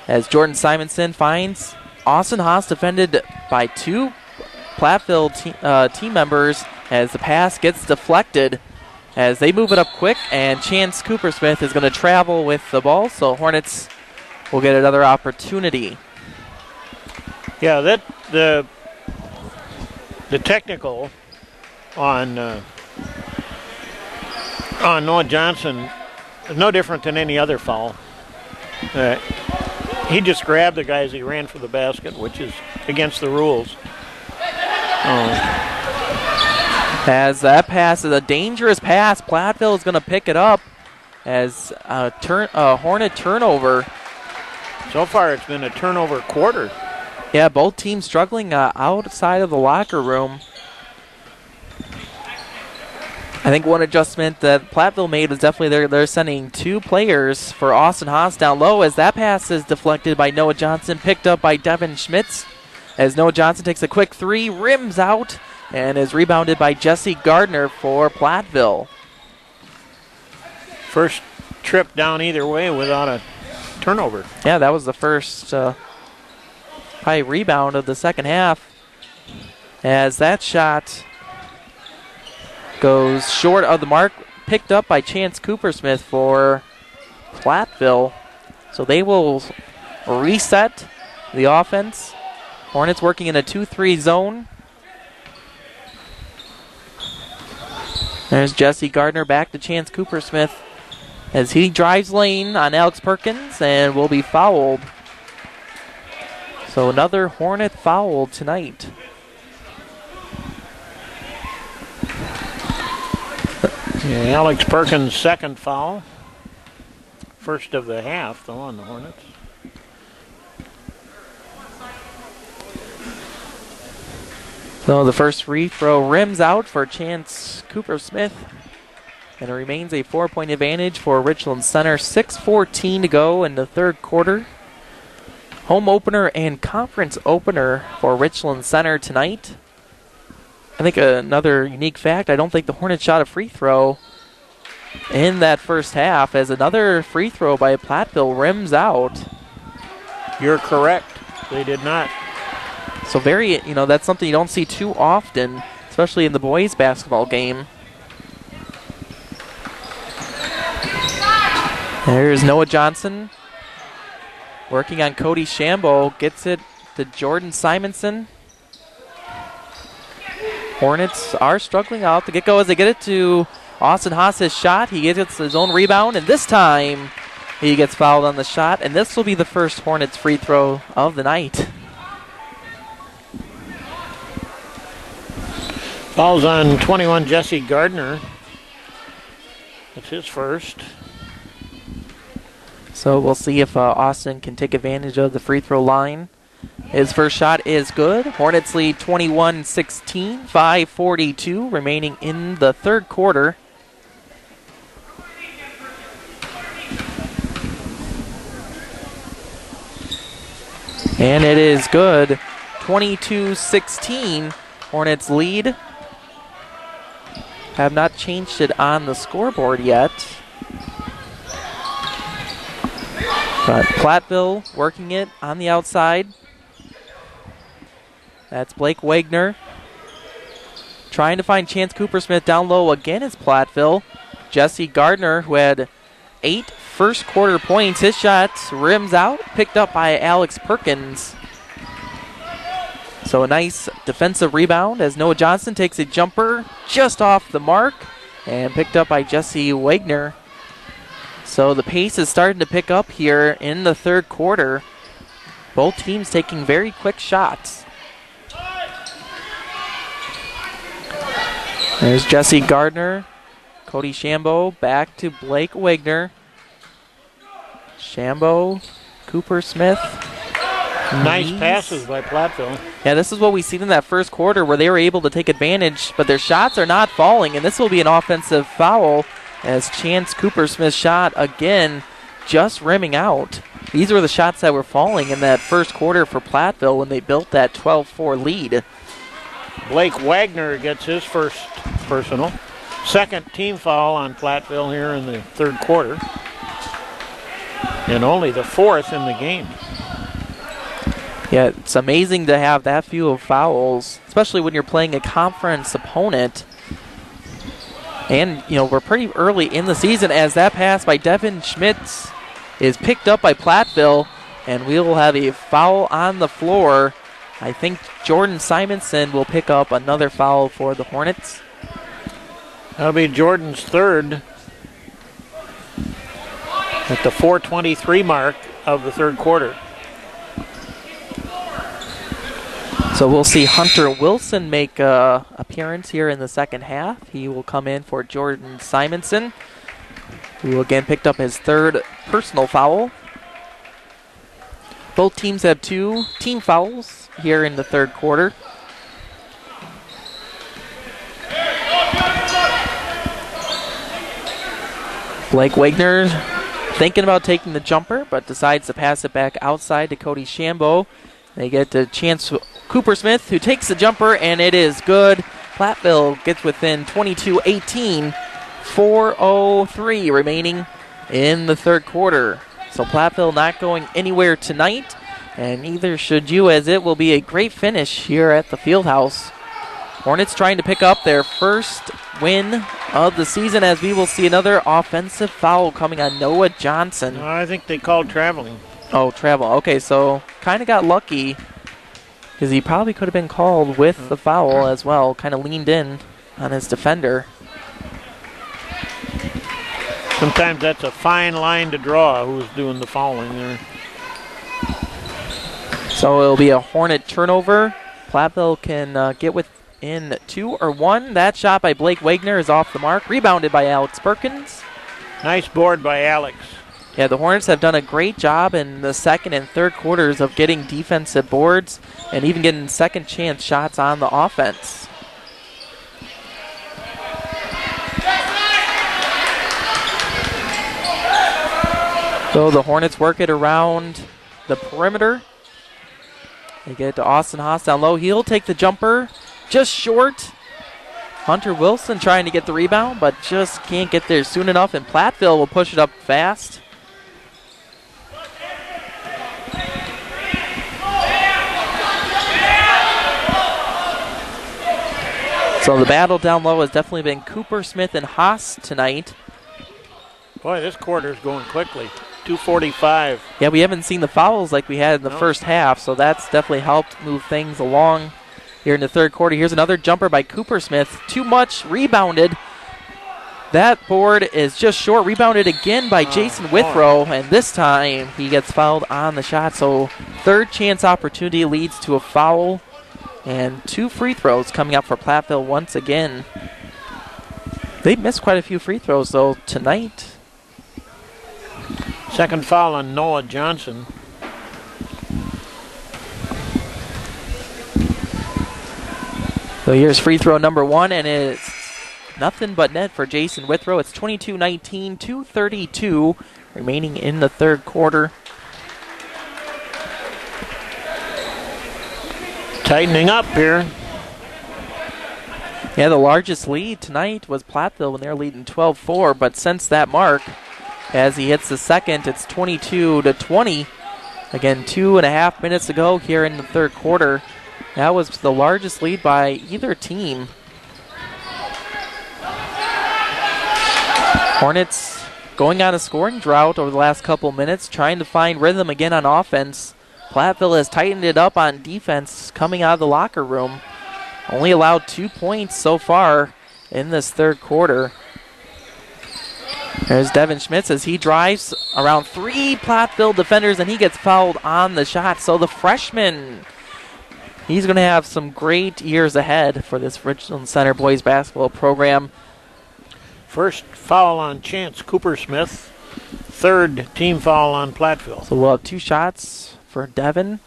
Speaker 2: As Jordan Simonson finds Austin Haas defended by two Platteville team members as the pass gets deflected as they move it up quick, and Chance Coopersmith is going to travel with the ball, so Hornets will get another opportunity.
Speaker 1: Yeah, that the technical on Noah Johnson is no different than any other foul. He just grabbed the guy as he ran for the basket, which is against the rules.
Speaker 2: As that pass is a dangerous pass, Platteville is going to pick it up as a Hornet turnover.
Speaker 1: So far it's been a turnover quarter.
Speaker 2: Yeah, both teams struggling outside of the locker room. I think one adjustment that Platteville made was definitely they're sending two players for Austin Haas down low as that pass is deflected by Noah Johnson, picked up by Devin Schmitz. As Noah Johnson takes a quick three, rims out, and is rebounded by Jesse Gardner for Platteville.
Speaker 1: First trip down either way without a turnover.
Speaker 2: Yeah, that was the first high rebound of the second half. As that shot goes short of the mark, picked up by Chance Coopersmith for Platteville. So they will reset the offense. Hornets working in a 2-3 zone. There's Jesse Gardner back to Chance Coopersmith as he drives lane on Alex Perkins and will be fouled. So another Hornet foul tonight.
Speaker 1: Yeah, Alex Perkins' second foul. First of the half, though, on the Hornets.
Speaker 2: So the first free throw rims out for Chance Coopersmith. And it remains a 4-point advantage for Richland Center. 6:14 to go in the third quarter. Home opener and conference opener for Richland Center tonight. I think another unique fact, I don't think the Hornets shot a free throw in that first half as another free throw by Platteville rims out.
Speaker 1: You're correct. They did not.
Speaker 2: So that's something you don't see too often, especially in the boys basketball game. There's Noah Johnson working on Cody Shambo, gets it to Jordan Simonson. Hornets are struggling out the get-go as they get it to Austin Haas's shot. He gets his own rebound, and this time he gets fouled on the shot, and this will be the first Hornets free throw of the night.
Speaker 1: Fouls on 21, Jesse Gardner. That's his first.
Speaker 2: So we'll see if Austin can take advantage of the free throw line. His first shot is good. Hornets lead 21-16, 5:42 remaining in the third quarter. And it is good. 22-16, Hornets lead. Have not changed it on the scoreboard yet. But Platteville working it on the outside. That's Blake Wagner. Trying to find Chance Coopersmith down low again is Platteville. Jesse Gardner, who had 8 first quarter points. His shot rims out, picked up by Alex Perkins. So a nice defensive rebound as Noah Johnson takes a jumper just off the mark and picked up by Jesse Wagner. So the pace is starting to pick up here in the third quarter. Both teams taking very quick shots. There's Jesse Gardner. Cody Shambo back to Blake Wagner. Shambo, Coopersmith.
Speaker 1: Nice passes by Platteville.
Speaker 2: Yeah, this is what we seen in that first quarter where they were able to take advantage, but their shots are not falling, and this will be an offensive foul as Chance Coopersmith's shot again just rimming out. These were the shots that were falling in that first quarter for Platteville when they built that 12-4 lead.
Speaker 1: Blake Wagner gets his first personal. Second team foul on Platteville here in the third quarter. And only the fourth in the game.
Speaker 2: Yeah, it's amazing to have that few of fouls, especially when you're playing a conference opponent. And, you know, we're pretty early in the season as that pass by Devin Schmitz is picked up by Platteville, and we will have a foul on the floor. I think Jordan Simonson will pick up another foul for the Hornets.
Speaker 1: That'll be Jordan's third at the 4:23 mark of the third quarter.
Speaker 2: So we'll see Hunter Wilson make an appearance here in the second half. He will come in for Jordan Simonson, who again picked up his third personal foul. Both teams have 2 team fouls here in the third quarter. Blake Wagner thinking about taking the jumper, but decides to pass it back outside to Cody Shambo. They get to Chance Coopersmith, who takes the jumper, and it is good. Platteville gets within 22-18, 4:03 remaining in the third quarter. So Platteville not going anywhere tonight, and neither should you, as it will be a great finish here at the Fieldhouse. Hornets trying to pick up their first win of the season, as we will see another offensive foul coming on Noah Johnson.
Speaker 1: I think they called traveling.
Speaker 2: Oh, travel. Okay, so kind of got lucky because he probably could have been called with the foul as well. Kind of leaned in on his defender.
Speaker 1: Sometimes that's a fine line to draw who's doing the fouling there.
Speaker 2: So it'll be a Hornet turnover. Platteville can get within 2 or 1. That shot by Blake Wagner is off the mark. Rebounded by Alex Perkins.
Speaker 1: Nice board by Alex.
Speaker 2: Yeah, the Hornets have done a great job in the second and third quarters of getting defensive boards and even getting second chance shots on the offense. So the Hornets work it around the perimeter. They get it to Austin Haas down low. He'll take the jumper just short. Hunter Wilson trying to get the rebound, but just can't get there soon enough, and Platteville will push it up fast. So the battle down low has definitely been Coopersmith and Haas tonight.
Speaker 1: Boy, this quarter's going quickly. 2:45.
Speaker 2: Yeah, we haven't seen the fouls like we had in the first half, so that's definitely helped move things along here in the third quarter. Here's another jumper by Coopersmith. Too much, rebounded. That board is just short. Rebounded again by Jason Withrow, and this time he gets fouled on the shot. So third chance opportunity leads to a foul. And 2 free throws coming up for Platteville once again. They've missed quite a few free throws, though, tonight.
Speaker 1: Second foul on Noah Johnson.
Speaker 2: So here's free throw number 1, and it's nothing but net for Jason Withrow. It's 22-19, 2:32 remaining in the third quarter.
Speaker 1: Tightening up here.
Speaker 2: Yeah, the largest lead tonight was Platteville when they're leading 12-4, but since that mark, as he hits the second, it's 22-20. Again, 2.5 minutes to go here in the third quarter. That was the largest lead by either team. Hornets going on a scoring drought over the last couple minutes, trying to find rhythm again on offense. Platteville has tightened it up on defense coming out of the locker room. Only allowed 2 points so far in this third quarter. There's Devin Schmitz as he drives around 3 Platteville defenders, and he gets fouled on the shot. So the freshman, he's going to have some great years ahead for this Richland Center boys basketball program.
Speaker 1: First foul on Chance Coopersmith. Third team foul on Platteville.
Speaker 2: So we'll have 2 shots for Devin.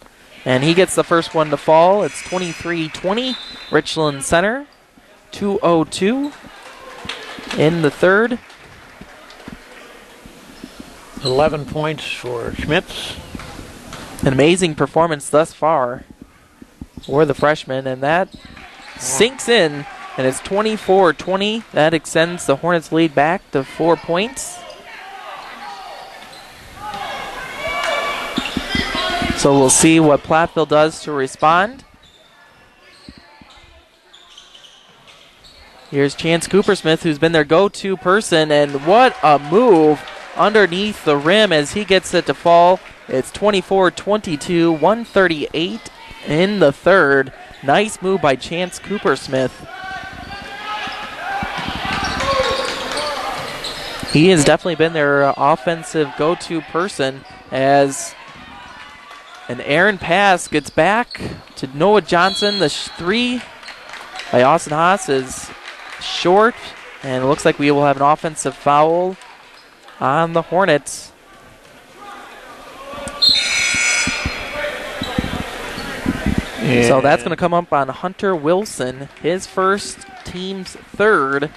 Speaker 2: And he gets the first one to fall. It's 23-20, Richland Center. 2:02 in the third.
Speaker 1: 11 points for Schmitz.
Speaker 2: An amazing performance thus far for the freshman, and that sinks in, and it's 24-20. That extends the Hornets' lead back to 4 points. So we'll see what Platteville does to respond. Here's Chance Coopersmith, who's been their go-to person, and what a move underneath the rim as he gets it to fall. It's 24-22, 138 in the third. Nice move by Chance Coopersmith. He has definitely been their offensive go-to person as an Aaron pass gets back to Noah Johnson. The three by Austin Haas is short, and it looks like we will have an offensive foul on the Hornets.
Speaker 1: Yeah.
Speaker 2: So that's going to come up on Hunter Wilson, his first, team's third.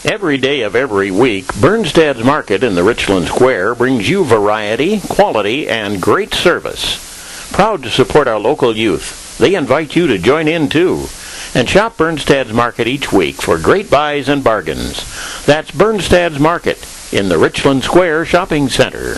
Speaker 1: Every day of every week, Bernstad's Market in the Richland Square brings you variety, quality, and great service. Proud to support our local youth, they invite you to join in too. And shop Bernstad's Market each week for great buys and bargains. That's Bernstad's Market in the Richland Square Shopping Center.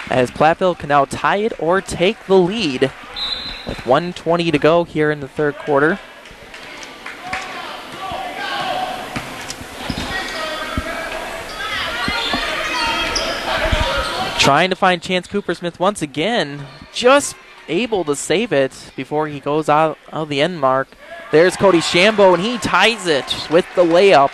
Speaker 2: As Platteville can now tie it or take the lead with 1:20 to go here in the third quarter. Trying to find Chance Coopersmith once again, just able to save it before he goes out of the end mark. There's Cody Shambo, and he ties it with the layup.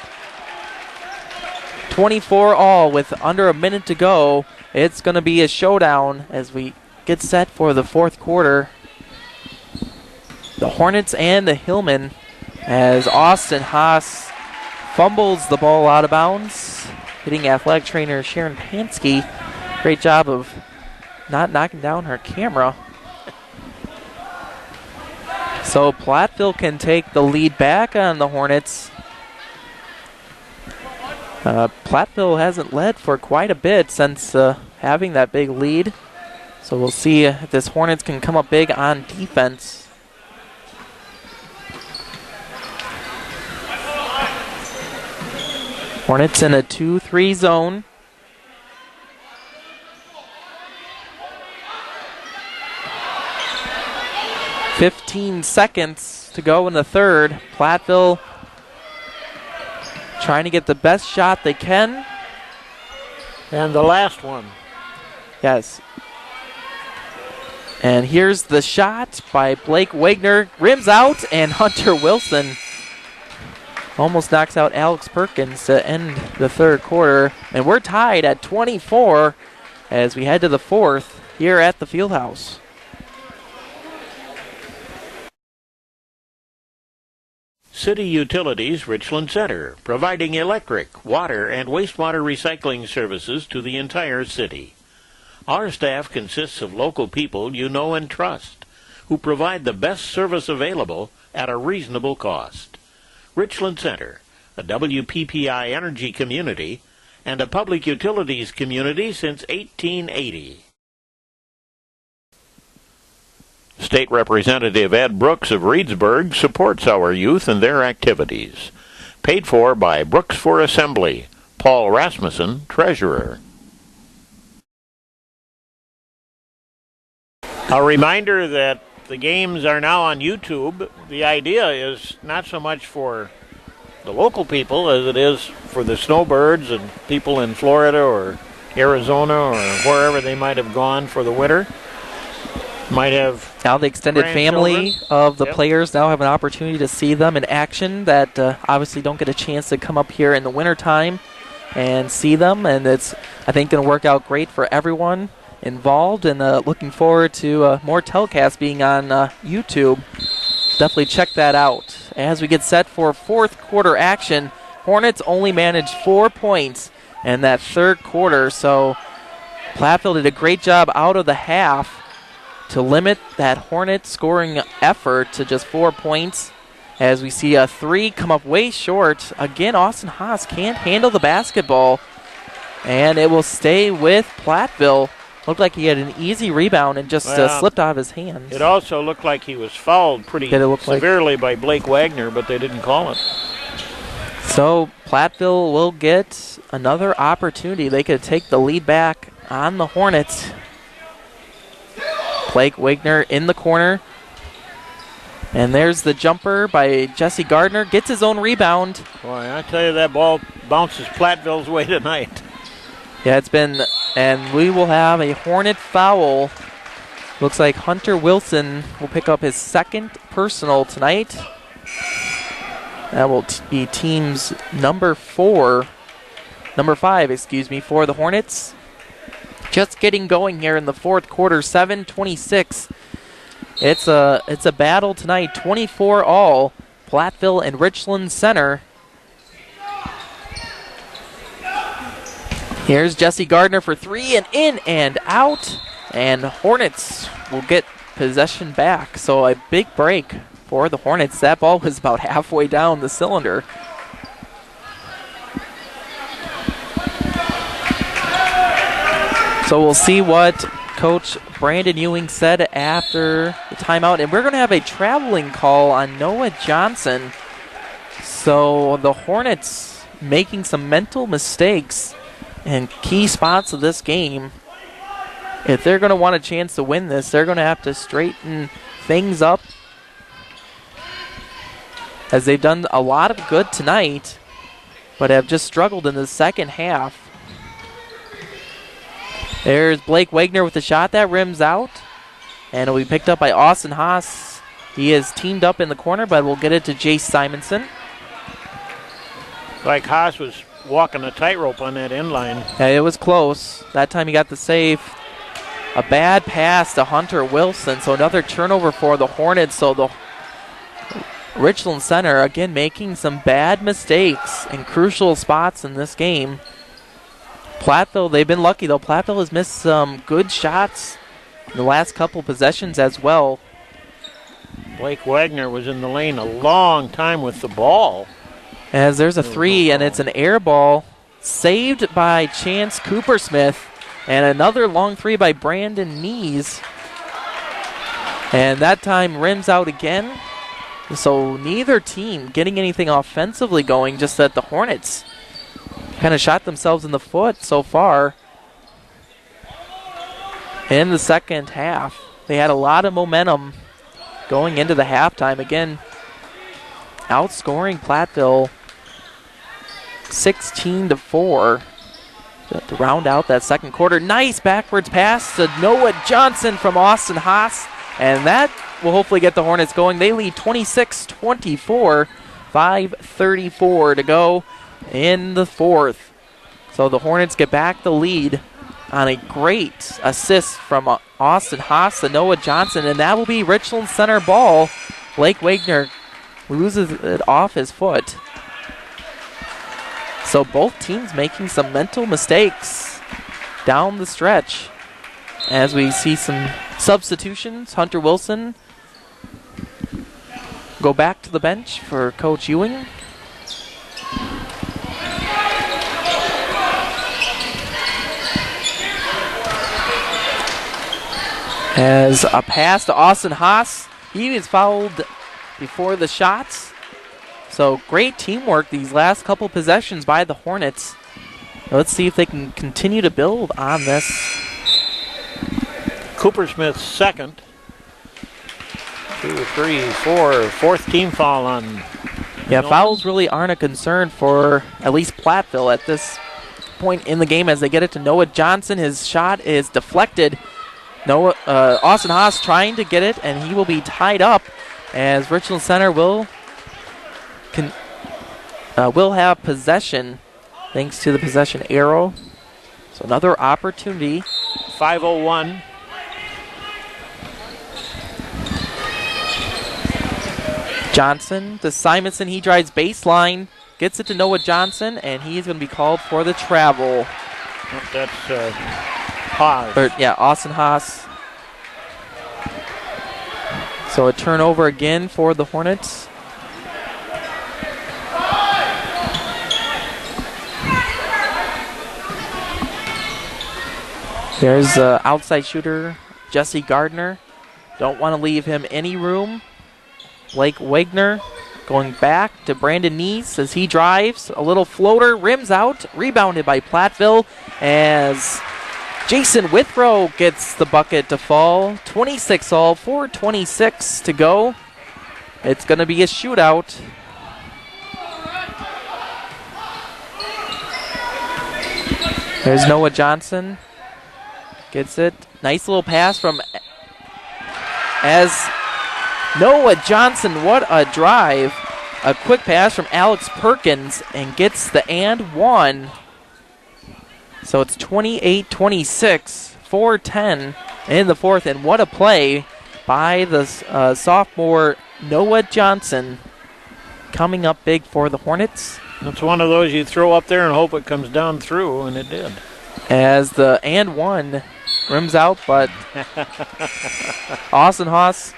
Speaker 2: 24 all with under a minute to go. It's going to be a showdown as we get set for the fourth quarter. The Hornets and the Hillmen, as Austin Haas fumbles the ball out of bounds, hitting athletic trainer Sharon Pansky. Great job of not knocking down her camera. So Platteville can take the lead back on the Hornets. Platteville hasn't led for quite a bit since having that big lead. So we'll see if this Hornets can come up big on defense. Hornets in a 2-3 zone. "15 seconds to go in the third. Platteville trying to get the best shot they can.
Speaker 1: And the last one.
Speaker 2: Yes. And here's the shot by Blake Wagner. Rims out, and Hunter Wilson almost knocks out Alex Perkins to end the third quarter. And we're tied at 24 as we head to the fourth here at the Fieldhouse.
Speaker 1: City Utilities Richland Center, providing electric, water, and wastewater recycling services to the entire city. Our staff consists of local people you know and trust, who provide the best service available at a reasonable cost. Richland Center, a WPPI energy community, and a public utilities community since 1880. State Representative Ed Brooks of Reedsburg supports our youth and their activities. Paid for by Brooks for Assembly. Paul Rasmussen, Treasurer. A reminder that the games are now on YouTube. The idea is not so much for the local people as it is for the snowbirds and people in Florida or Arizona or wherever they might have gone for the winter. Might have
Speaker 2: Now the extended family
Speaker 1: grandchildren.
Speaker 2: of the
Speaker 1: Yep.
Speaker 2: players now have an opportunity to see them in action that obviously don't get a chance to come up here in the wintertime and see them. And it's, I think, going to work out great for everyone involved. And looking forward to more telecasts being on YouTube. Definitely check that out. As we get set for fourth quarter action, Hornets only managed 4 points in that third quarter. So Platteville did a great job out of the half to limit that Hornet scoring effort to just 4 points. As we see a three come up way short. Again, Austin Haas can't handle the basketball. And it will stay with Platteville. Looked like he had an easy rebound and just slipped out of his hands.
Speaker 1: It also looked like he was fouled pretty severely by Blake Wagner, but they didn't call it.
Speaker 2: So Platteville will get another opportunity. They could take the lead back on the Hornets. Blake Wagner in the corner. And there's the jumper by Jesse Gardner. Gets his own rebound.
Speaker 1: Boy, I tell you, that ball bounces Platteville's way tonight.
Speaker 2: Yeah, it's been, and we will have a Hornet foul. Looks like Hunter Wilson will pick up his second personal tonight. That will be team's number 5, for the Hornets. Just getting going here in the fourth quarter, 7:26. It's a battle tonight, 24-all. Platteville and Richland Center. Here's Jesse Gardner for three, and in and out. And Hornets will get possession back. So a big break for the Hornets. That ball was about halfway down the cylinder. So we'll see what Coach Brandon Ewing said after the timeout. And we're going to have a traveling call on Noah Johnson. So the Hornets making some mental mistakes in key spots of this game. If they're going to want a chance to win this, they're going to have to straighten things up, as they've done a lot of good tonight, but have just struggled in the second half. There's Blake Wagner with the shot that rims out, and it'll be picked up by Austin Haas. He is teamed up in the corner, but we'll get it to Jace Simonson.
Speaker 1: Like Haas was walking a tightrope on that end line.
Speaker 2: Yeah, it was close. That time he got the save. A bad pass to Hunter Wilson, so another turnover for the Hornets. So the Richland Center, again, making some bad mistakes in crucial spots in this game. Platteville, they've been lucky, though. Platteville has missed some good shots in the last couple possessions as well.
Speaker 1: Blake Wagner was in the lane a long time with the ball.
Speaker 2: As there's a three, and it's an air ball saved by Chance Coopersmith. And another long three by Brandon Nees. And that time rims out again. So neither team getting anything offensively going, just that the Hornets kind of shot themselves in the foot so far in the second half. They had a lot of momentum going into the halftime. Again, outscoring Platteville 16-4 to round out that second quarter. Nice backwards pass to Noah Johnson from Austin Haas, and that will hopefully get the Hornets going. They lead 26-24, 5:34 to go in the fourth. So the Hornets get back the lead on a great assist from Austin Haas to Noah Johnson, and that will be Richland Center ball. Blake Wagner loses it off his foot. So both teams making some mental mistakes down the stretch. As we see some substitutions, Hunter Wilson go back to the bench for Coach Ewing. As a pass to Austin Haas. He is fouled before the shots. So great teamwork these last couple possessions by the Hornets. Let's see if they can continue to build on this.
Speaker 1: Coopersmith's second. 2, 3, 4, fourth team foul on.
Speaker 2: Yeah, fouls really aren't a concern for at least Platteville at this point in the game as they get it to Noah Johnson. His shot is deflected, Austin Haas trying to get it, and he will be tied up as Richland Center will have possession thanks to the possession arrow. So another opportunity.
Speaker 1: 5:01.
Speaker 2: Johnson to Simonson. He drives baseline, gets it to Noah Johnson, and he's going to be called for the travel.
Speaker 1: That's Haas.
Speaker 2: Austin Haas. So a turnover again for the Hornets. There's outside shooter Jesse Gardner. Don't want to leave him any room. Blake Wagner going back to Brandon Neese as he drives. A little floater, rims out, rebounded by Platteville as Jason Withrow gets the bucket to fall. 26 all, 4:26 to go. It's going to be a shootout. There's Noah Johnson. Gets it. Nice little pass from as Noah Johnson. What a drive. A quick pass from Alex Perkins and gets the and one. So it's 28-26, 4:10 in the fourth. And what a play by the sophomore Noah Johnson. Coming up big for the Hornets.
Speaker 1: That's one of those you throw up there and hope it comes down through, and it did.
Speaker 2: As the and one rims out, but Austin Haas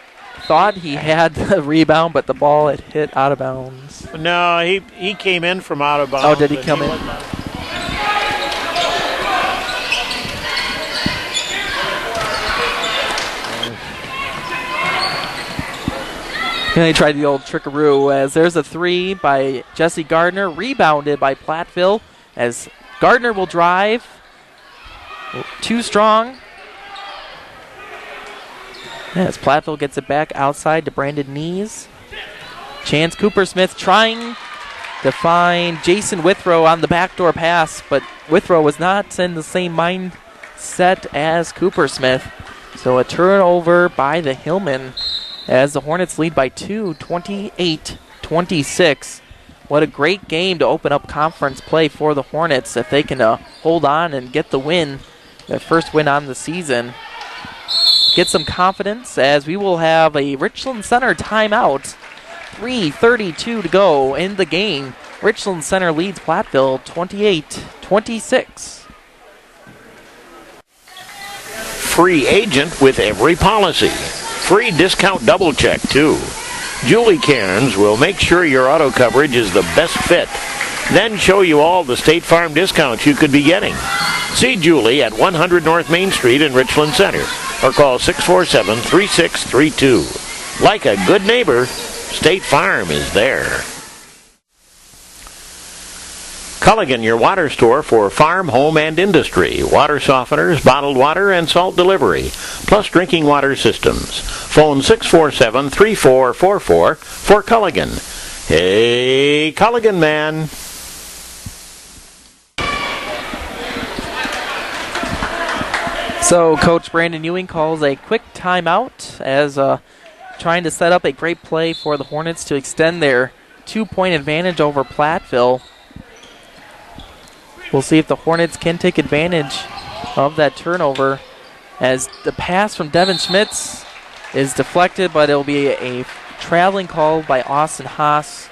Speaker 2: thought he had the rebound, but the ball had hit out of bounds.
Speaker 1: No, he came in from out of bounds.
Speaker 2: Oh, did he come in? And they tried the old trickaroo as there's a three by Jesse Gardner, rebounded by Platteville as Gardner will drive. Too strong. As Platteville gets it back outside to Brandon Neese. Chance Coopersmith trying to find Jason Withrow on the backdoor pass, but Withrow was not in the same mindset as Coopersmith. So a turnover by the Hillmen as the Hornets lead by 2, 28-26. What a great game to open up conference play for the Hornets if they can hold on and get the win, their first win on the season. Get some confidence as we will have a Richland Center timeout. 3:32 to go in the game. Richland Center leads Platteville 28-26.
Speaker 1: Free agent with every policy. Free discount double check, too. Julie Cairns will make sure your auto coverage is the best fit. Then show you all the State Farm discounts you could be getting. See Julie at 100 North Main Street in Richland Center or call 647-3632. Like a good neighbor, State Farm is there. Culligan, your water store for farm, home, and industry. Water softeners, bottled water, and salt delivery, plus drinking water systems. Phone 647-3444 for Culligan. Hey, Culligan man.
Speaker 2: So Coach Brandon Ewing calls a quick timeout as trying to set up a great play for the Hornets to extend their 2-point advantage over Platteville. We'll see if the Hornets can take advantage of that turnover as the pass from Devin Schmitz is deflected, but it'll be a traveling call by Austin Haas.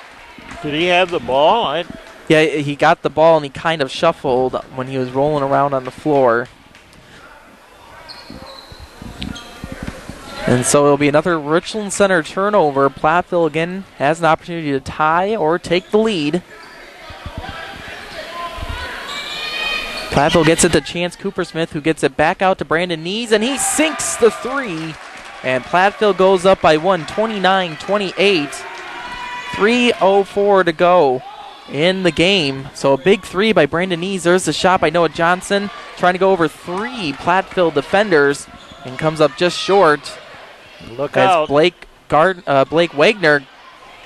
Speaker 1: Did he have the ball?
Speaker 2: Yeah, he got the ball and he kind of shuffled when he was rolling around on the floor. And so it'll be another Richland Center turnover. Platteville again has an opportunity to tie or take the lead. Platteville gets it to Chance Coopersmith, who gets it back out to Brandon Neese, and he sinks the three. And Platteville goes up by 29-28. 3:04 to go in the game. So a big three by Brandon Neese. There's the shot by Noah Johnson, trying to go over three Platteville defenders, and comes up just short.
Speaker 1: Look
Speaker 2: as
Speaker 1: out.
Speaker 2: Blake Wagner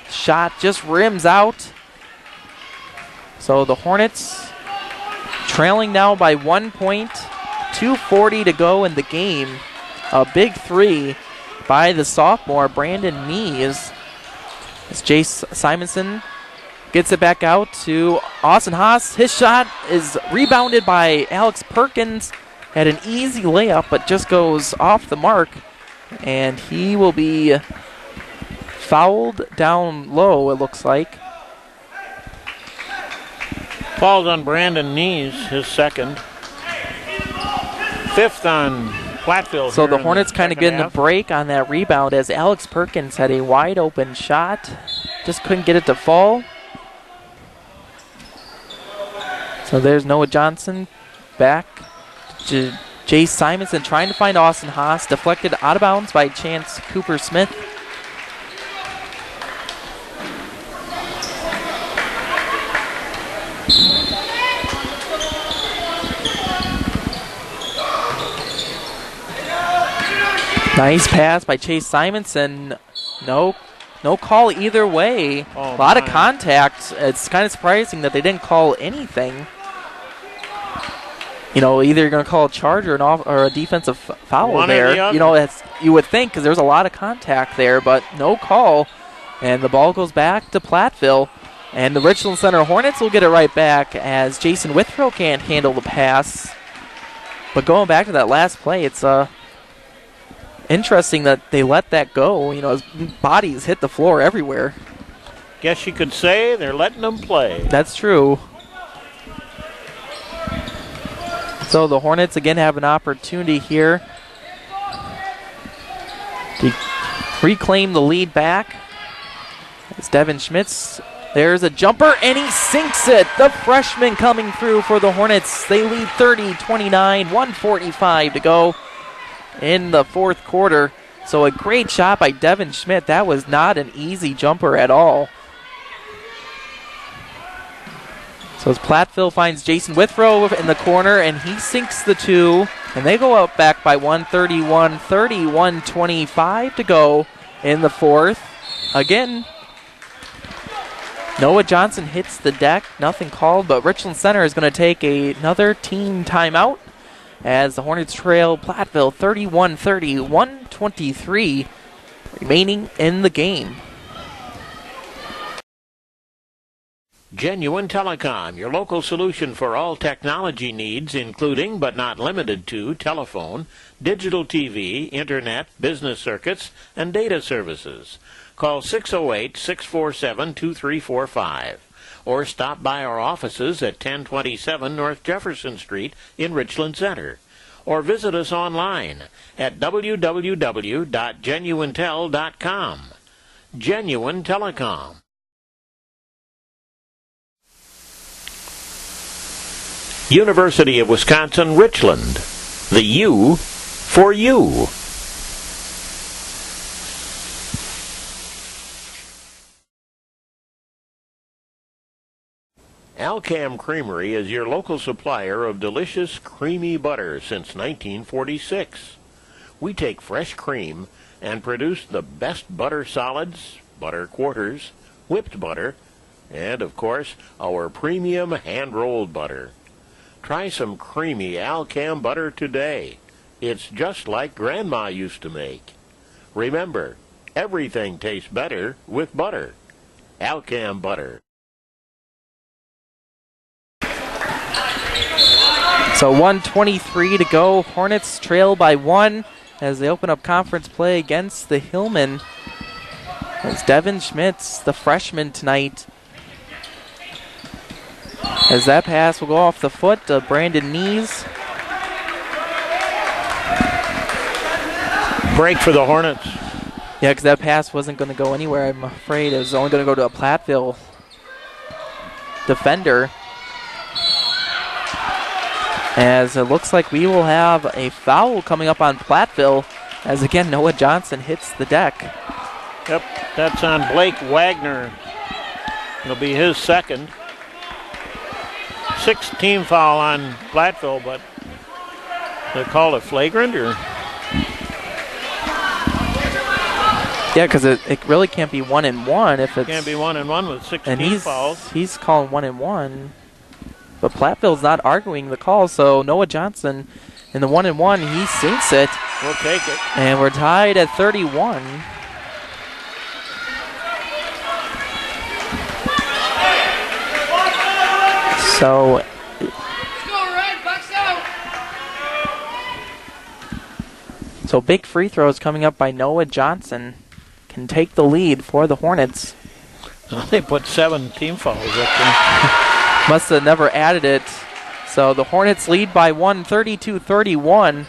Speaker 2: shot just rims out. So the Hornets trailing now by 1 point, 2:40 to go in the game. A big three by the sophomore, Brandon Nees. As Jace Simonson gets it back out to Austin Haas. His shot is rebounded by Alex Perkins. Had an easy layup, but just goes off the mark. And he will be fouled down low, it looks like.
Speaker 1: Falls on Brandon Nees, his second. Fifth on Platteville.
Speaker 2: So the Hornets kind of getting a break on that rebound as Alex Perkins had a wide open shot. Just couldn't get it to fall. So there's Noah Johnson back to Jace Simonson trying to find Austin Haas. Deflected out of bounds by Chance Cooper Smith. Nice pass by Chase Simonson. No call either way.
Speaker 1: Oh,
Speaker 2: a lot of contact. It's kind of surprising that they didn't call anything. You know, either you're going to call a charge or a defensive foul
Speaker 1: One
Speaker 2: there.
Speaker 1: or the other.
Speaker 2: You know, you would think because there's a lot of contact there, but no call. And the ball goes back to Platteville. And the Richland Center Hornets will get it right back as Jason Withrow can't handle the pass. But going back to that last play, it's interesting that they let that go. You know, his bodies hit the floor everywhere.
Speaker 1: Guess you could say they're letting them play.
Speaker 2: That's true. So the Hornets again have an opportunity here to reclaim the lead back. It's Devin Schmitz. There's a jumper, and he sinks it. The freshman coming through for the Hornets. They lead 30-29, 1:45 to go in the fourth quarter. So a great shot by Devin Schmidt. That was not an easy jumper at all. So as Platteville finds Jason Withrow in the corner, and he sinks the two. And they go up back by 131-30, 1:25 to go in the fourth. Again, Noah Johnson hits the deck. Nothing called, but Richland Center is going to take another team timeout as the Hornets trail Platteville 31-30, 1:23 remaining in the game.
Speaker 1: Genuine Telecom, your local solution for all technology needs, including but not limited to telephone, digital TV, internet, business circuits, and data services. Call 608-647-2345 or stop by our offices at 1027 North Jefferson Street in Richland Center, or visit us online at www.genuinetel.com. Genuine Telecom. University of Wisconsin-Richland. The U for you. Alcam Creamery is your local supplier of delicious, creamy butter since 1946. We take fresh cream and produce the best butter solids, butter quarters, whipped butter, and, of course, our premium hand-rolled butter. Try some creamy Alcam butter today. It's just like Grandma used to make. Remember, everything tastes better with butter. Alcam butter.
Speaker 2: So 1:23 to go. Hornets trail by 1 as they open up conference play against the Hillman. As Devin Schmitz, the freshman tonight, as that pass will go off the foot of Brandon Nees.
Speaker 1: Break for the Hornets.
Speaker 2: Yeah, because that pass wasn't going to go anywhere, I'm afraid. It was only going to go to a Platteville defender. As it looks like we will have a foul coming up on Platteville, as again Noah Johnson hits the deck.
Speaker 1: Yep, that's on Blake Wagner. It'll be his second. 6th-team foul on Platteville, but they call it flagrant, or?
Speaker 2: Yeah, because it really can't be 1-1 if it's.
Speaker 1: Can't be 1-1 with 16
Speaker 2: and
Speaker 1: fouls.
Speaker 2: He's calling 1-1, but Platteville's not arguing the call, so Noah Johnson In the 1-and-1, he sinks it.
Speaker 1: We'll take it.
Speaker 2: And we're tied at 31. So big free throws coming up by Noah Johnson can take the lead for the Hornets.
Speaker 1: They put 7 team fouls up there.
Speaker 2: Must have never added it. So the Hornets lead by 1, 32-31.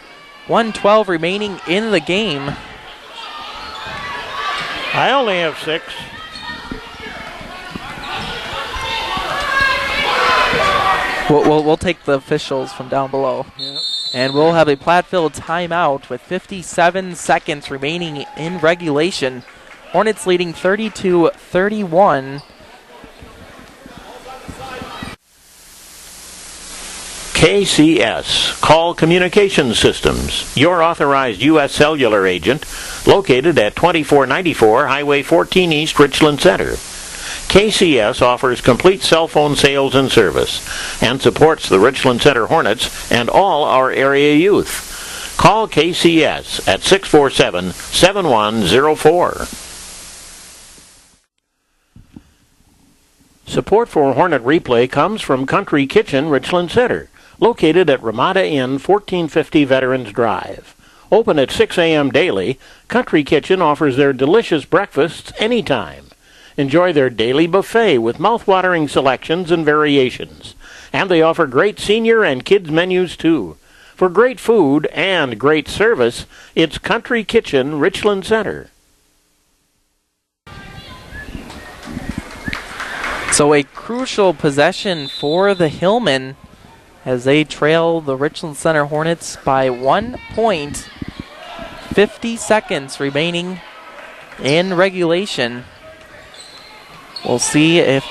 Speaker 2: 1:12 remaining in the game.
Speaker 1: I only have 6.
Speaker 2: We'll take the officials from down below.
Speaker 1: Yeah.
Speaker 2: And we'll have a Platteville timeout with 57 seconds remaining in regulation. Hornets leading 32-31.
Speaker 1: KCS, Call Communications Systems, your authorized U.S. cellular agent, located at 2494 Highway 14 East, Richland Center. KCS offers complete cell phone sales and service and supports the Richland Center Hornets and all our area youth. Call KCS at 647-7104. Support for Hornet Replay comes from Country Kitchen, Richland Center, located at Ramada Inn, 1450 Veterans Drive. Open at 6 a.m. daily, Country Kitchen offers their delicious breakfasts anytime. Enjoy their daily buffet with mouth-watering selections and variations. And they offer great senior and kids menus too. For great food and great service, it's Country Kitchen, Richland Center.
Speaker 2: So a crucial possession for the Hillmen as they trail the Richland Center Hornets by 1 point. 50 seconds remaining in regulation. We'll see if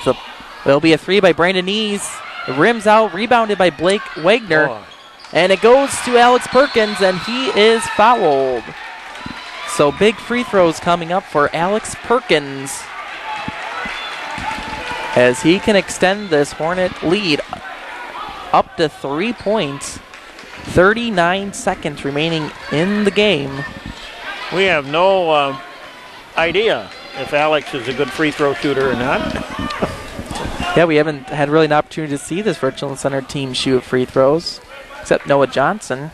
Speaker 2: there'll be a 3 by Brandon Nees. It rims out, rebounded by Blake Wagner.
Speaker 1: Oh.
Speaker 2: And it goes to Alex Perkins, and he is fouled. So big free throws coming up for Alex Perkins as he can extend this Hornet lead up to 3 points. 39 seconds remaining in the game.
Speaker 1: We have no idea if Alex is a good free throw shooter or not.
Speaker 2: Yeah, we haven't had really an opportunity to see this Richland Center team shoot free throws, except Noah Johnson.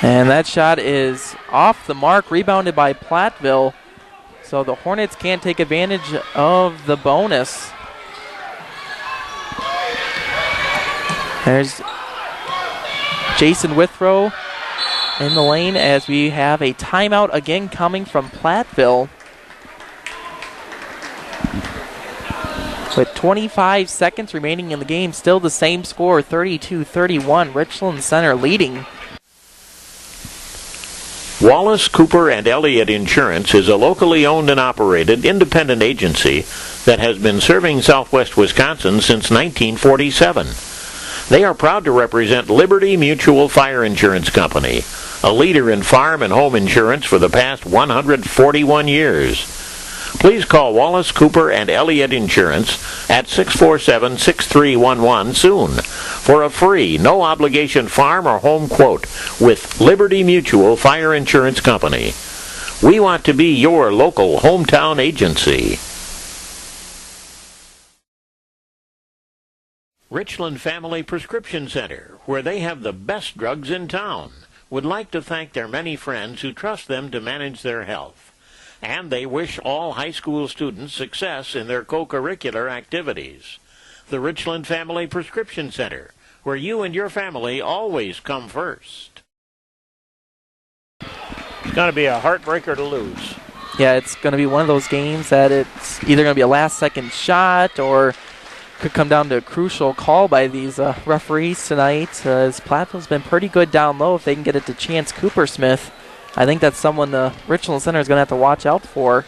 Speaker 2: And that shot is off the mark, rebounded by Platteville. So the Hornets can't take advantage of the bonus. There's Jason Withrow in the lane as we have a timeout again coming from Platteville. With 25 seconds remaining in the game, still the same score, 32-31, Richland Center leading.
Speaker 1: Wallace, Cooper, and Elliott Insurance is a locally owned and operated independent agency that has been serving southwest Wisconsin since 1947. They are proud to represent Liberty Mutual Fire Insurance Company, a leader in farm and home insurance for the past 141 years. Please call Wallace, Cooper, and Elliott Insurance at 647-6311 soon for a free, no-obligation farm or home quote with Liberty Mutual Fire Insurance Company. We want to be your local hometown agency. Richland Family Prescription Center, where they have the best drugs in town, would like to thank their many friends who trust them to manage their health. And they wish all high school students success in their co-curricular activities. The Richland Family Prescription Center, where you and your family always come first. It's going to be a heartbreaker to lose.
Speaker 2: Yeah, it's going to be one of those games that it's either going to be a last-second shot or could come down to a crucial call by these referees tonight. As Platteville's been pretty good down low. If they can get it to Chance Coopersmith, I think that's someone the Richland Center is going to have to watch out for.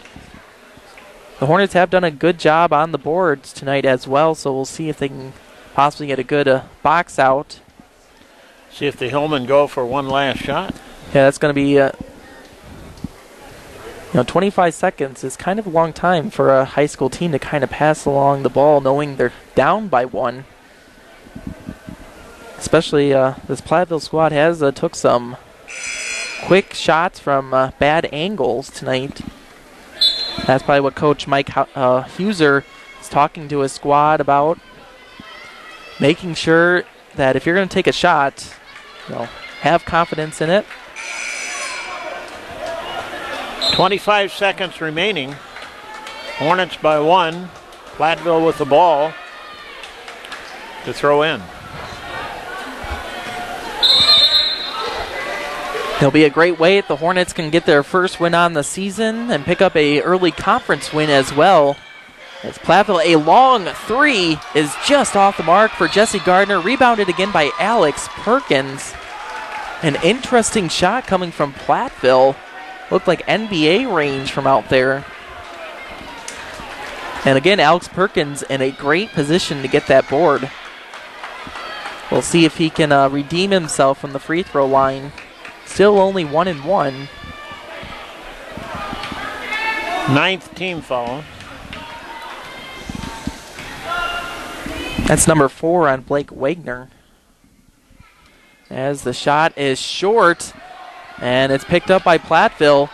Speaker 2: The Hornets have done a good job on the boards tonight as well, so we'll see if they can possibly get a good box out.
Speaker 1: See if the Hillmen go for one last shot.
Speaker 2: Yeah, that's going to be 25 seconds is kind of a long time for a high school team to kind of pass along the ball knowing they're down by 1. Especially this Platteville squad has took some quick shots from bad angles tonight. That's probably what Coach Mike Huser is talking to his squad about. Making sure that if you're going to take a shot, have confidence in it.
Speaker 1: 25 seconds remaining. Hornets by 1. Platteville with the ball to throw in.
Speaker 2: It'll be a great way if the Hornets can get their first win on the season and pick up a early conference win as well. As Platteville, a long three is just off the mark for Jesse Gardner. Rebounded again by Alex Perkins. An interesting shot coming from Platteville. Looked like NBA range from out there. And again, Alex Perkins in a great position to get that board. We'll see if he can redeem himself from the free throw line. Still only 1-1.
Speaker 1: 9th team foul.
Speaker 2: That's number 4 on Blake Wagner. As the shot is short, and it's picked up by Platteville.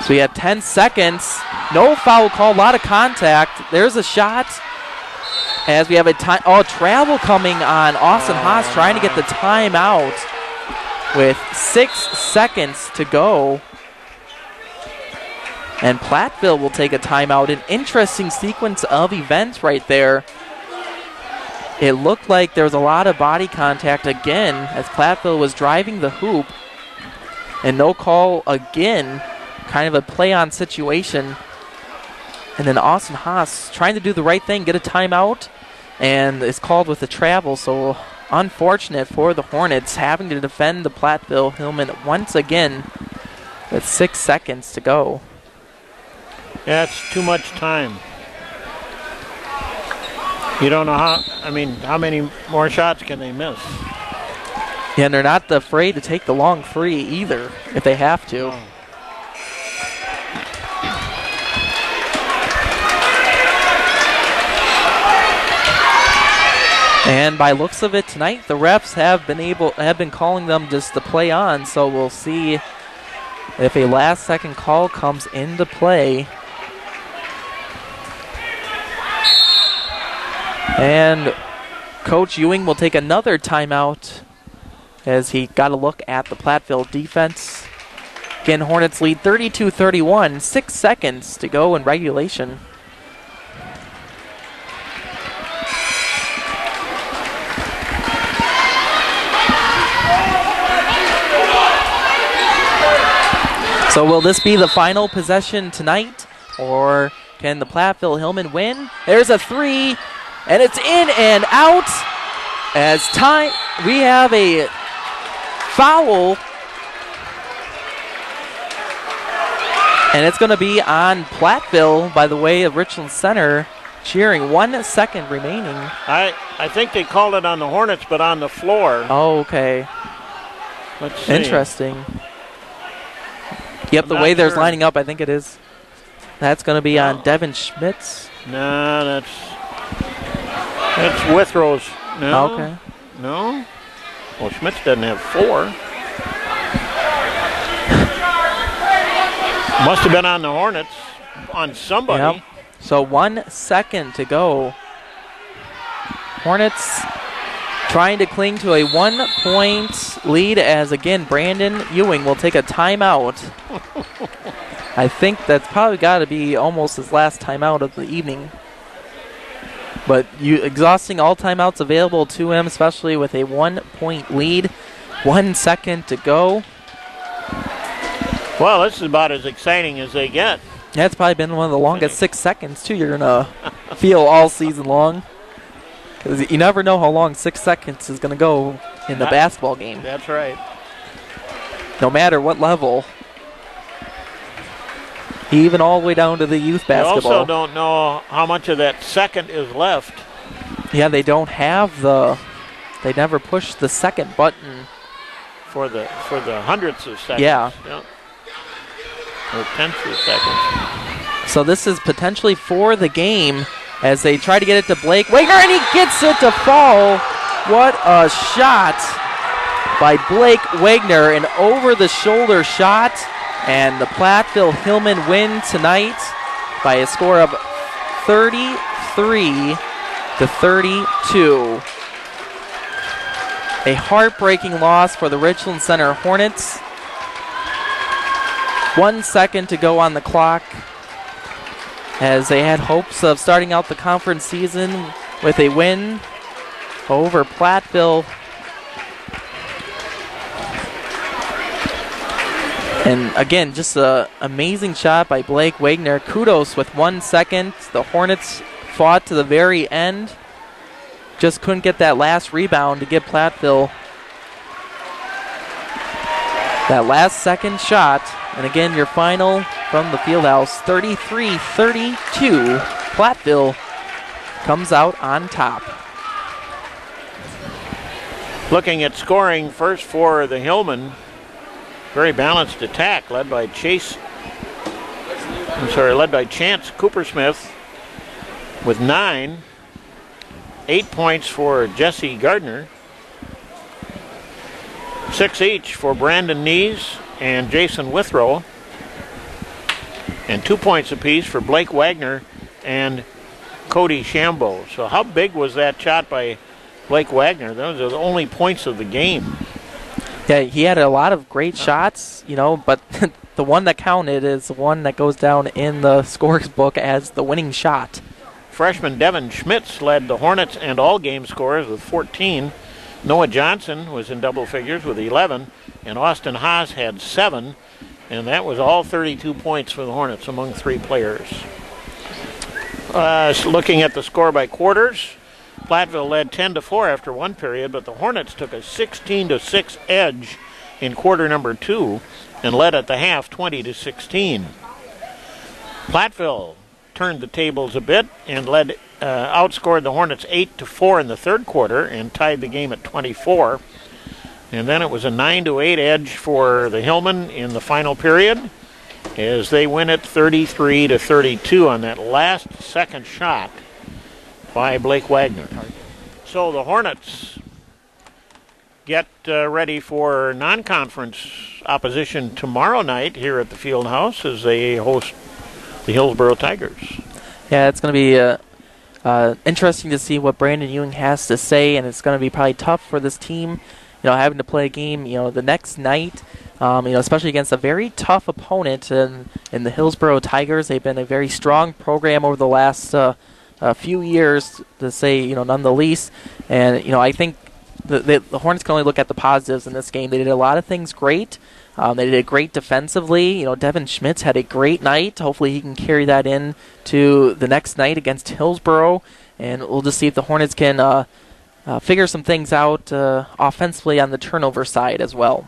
Speaker 2: So we have 10 seconds. No foul call, a lot of contact. There's a shot. As we have a travel coming on Austin Haas trying to get the timeout with 6 seconds to go. And Platteville will take a timeout. An interesting sequence of events right there. It looked like there was a lot of body contact again as Platteville was driving the hoop. And no call again. Kind of a play-on situation. And then Austin Haas trying to do the right thing, get a timeout, and is called with the travel. So unfortunate for the Hornets having to defend the Platteville Hillman once again with 6 seconds to go.
Speaker 1: Yeah, it's too much time. You don't know how many more shots can they miss?
Speaker 2: Yeah, and they're not afraid to take the long three either if they have to.
Speaker 1: Oh.
Speaker 2: And by looks of it tonight, the refs have been calling them just to play on, so we'll see if a last second call comes into play. And Coach Ewing will take another timeout as he got a look at the Platteville defense. Again, Hornets lead 32-31, 6 seconds to go in regulation. So will this be the final possession tonight, or can the Platteville Hillman win? There's a three, and it's in and out. As time, we have a foul, and it's going to be on Platteville by the way of Richland Center, cheering. 1 second remaining.
Speaker 1: I think they called it on the Hornets, but on the floor.
Speaker 2: Oh, okay.
Speaker 1: Let's see.
Speaker 2: Interesting. Yep,
Speaker 1: I'm
Speaker 2: the
Speaker 1: not
Speaker 2: way they're
Speaker 1: sure.
Speaker 2: lining up, I think it is. That's going to be on Devin Schmitz.
Speaker 1: No, that's Withrow's. No.
Speaker 2: Okay.
Speaker 1: No. Well, Schmitz doesn't have 4. Must have been on the Hornets, on somebody.
Speaker 2: Yep. So 1 second to go. Hornets trying to cling to a 1-point lead as, again, Brandon Ewing will take a timeout. I think that's probably got to be almost his last timeout of the evening. But exhausting all timeouts available to him, especially with a 1-point lead. 1 second to go.
Speaker 1: Well, this is about as exciting as they get.
Speaker 2: Yeah, it's probably been one of the longest 6 seconds, too, you're going to feel all season long. Because you never know how long 6 seconds is going to go in the basketball game.
Speaker 1: That's right.
Speaker 2: No matter what level. Even all the way down to the youth basketball.
Speaker 1: We also don't know how much of that second is left.
Speaker 2: Yeah, they don't have they never push the second button.
Speaker 1: For the hundredths of seconds.
Speaker 2: Yeah.
Speaker 1: Yep. Or tenths of seconds.
Speaker 2: So this is potentially for the game. as they try to get it to Blake Wagner, and he gets it to fall. What a shot by Blake Wagner, an over-the-shoulder shot, and the Platteville Hillmen win tonight by a score of 33-32. A heartbreaking loss for the Richland Center Hornets. 1 second to go on the clock, as they had hopes of starting out the conference season with a win over Platteville. And again, just an amazing shot by Blake Wagner. Kudos with 1 second. The Hornets fought to the very end. Just couldn't get that last rebound to give Platteville that last second shot. And again, your final from the Fieldhouse, 33-32. Platteville comes out on top.
Speaker 1: Looking at scoring first for the Hillmen, very balanced attack led by Chance Coopersmith with 9. 8 points for Jesse Gardner. 6 each for Brandon Nees and Jason Withrow. And 2 points apiece for Blake Wagner and Cody Shambo. So how big was that shot by Blake Wagner? Those are the only points of the game.
Speaker 2: Yeah, he had a lot of great shots, but the one that counted is the one that goes down in the scores book as the winning shot.
Speaker 1: Freshman Devin Schmitz led the Hornets and all game scorers with 14. Noah Johnson was in double figures with 11, and Austin Haas had 7, and that was all 32 points for the Hornets among 3 players. Looking at the score by quarters, Platteville led 10-4 after 1 period, but the Hornets took a 16-6 edge in quarter number 2 and led at the half 20-16. Platteville turned the tables a bit and outscored the Hornets 8-4 in the third quarter and tied the game at 24. And then it was a 9-8 edge for the Hillmen in the final period as they win it 33-32 on that last second shot by Blake Wagner. So the Hornets get ready for non-conference opposition tomorrow night here at the Fieldhouse as they host the Hillsboro Tigers.
Speaker 2: Yeah, it's going to be interesting to see what Brandon Ewing has to say, and it's going to be probably tough for this team, having to play a game, the next night, especially against a very tough opponent in the Hillsboro Tigers. They've been a very strong program over the last few years, to say, none the least. And, I think the Hornets can only look at the positives in this game. They did a lot of things great. They did great defensively. Devin Schmitz had a great night. Hopefully he can carry that in to the next night against Hillsboro. And we'll just see if the Hornets can figure some things out offensively on the turnover side as well.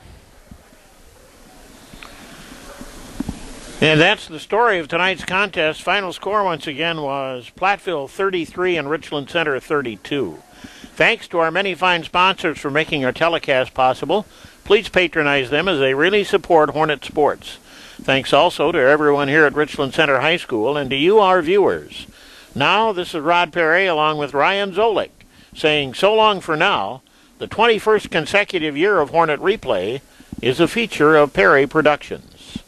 Speaker 1: And that's the story of tonight's contest. Final score once again was Platteville 33 and Richland Center 32. Thanks to our many fine sponsors for making our telecast possible. Please patronize them as they really support Hornet sports. Thanks also to everyone here at Richland Center High School and to you, our viewers. Now, this is Rod Perry along with Ryan Zolik saying so long for now. The 21st consecutive year of Hornet Replay is a feature of Perry Productions.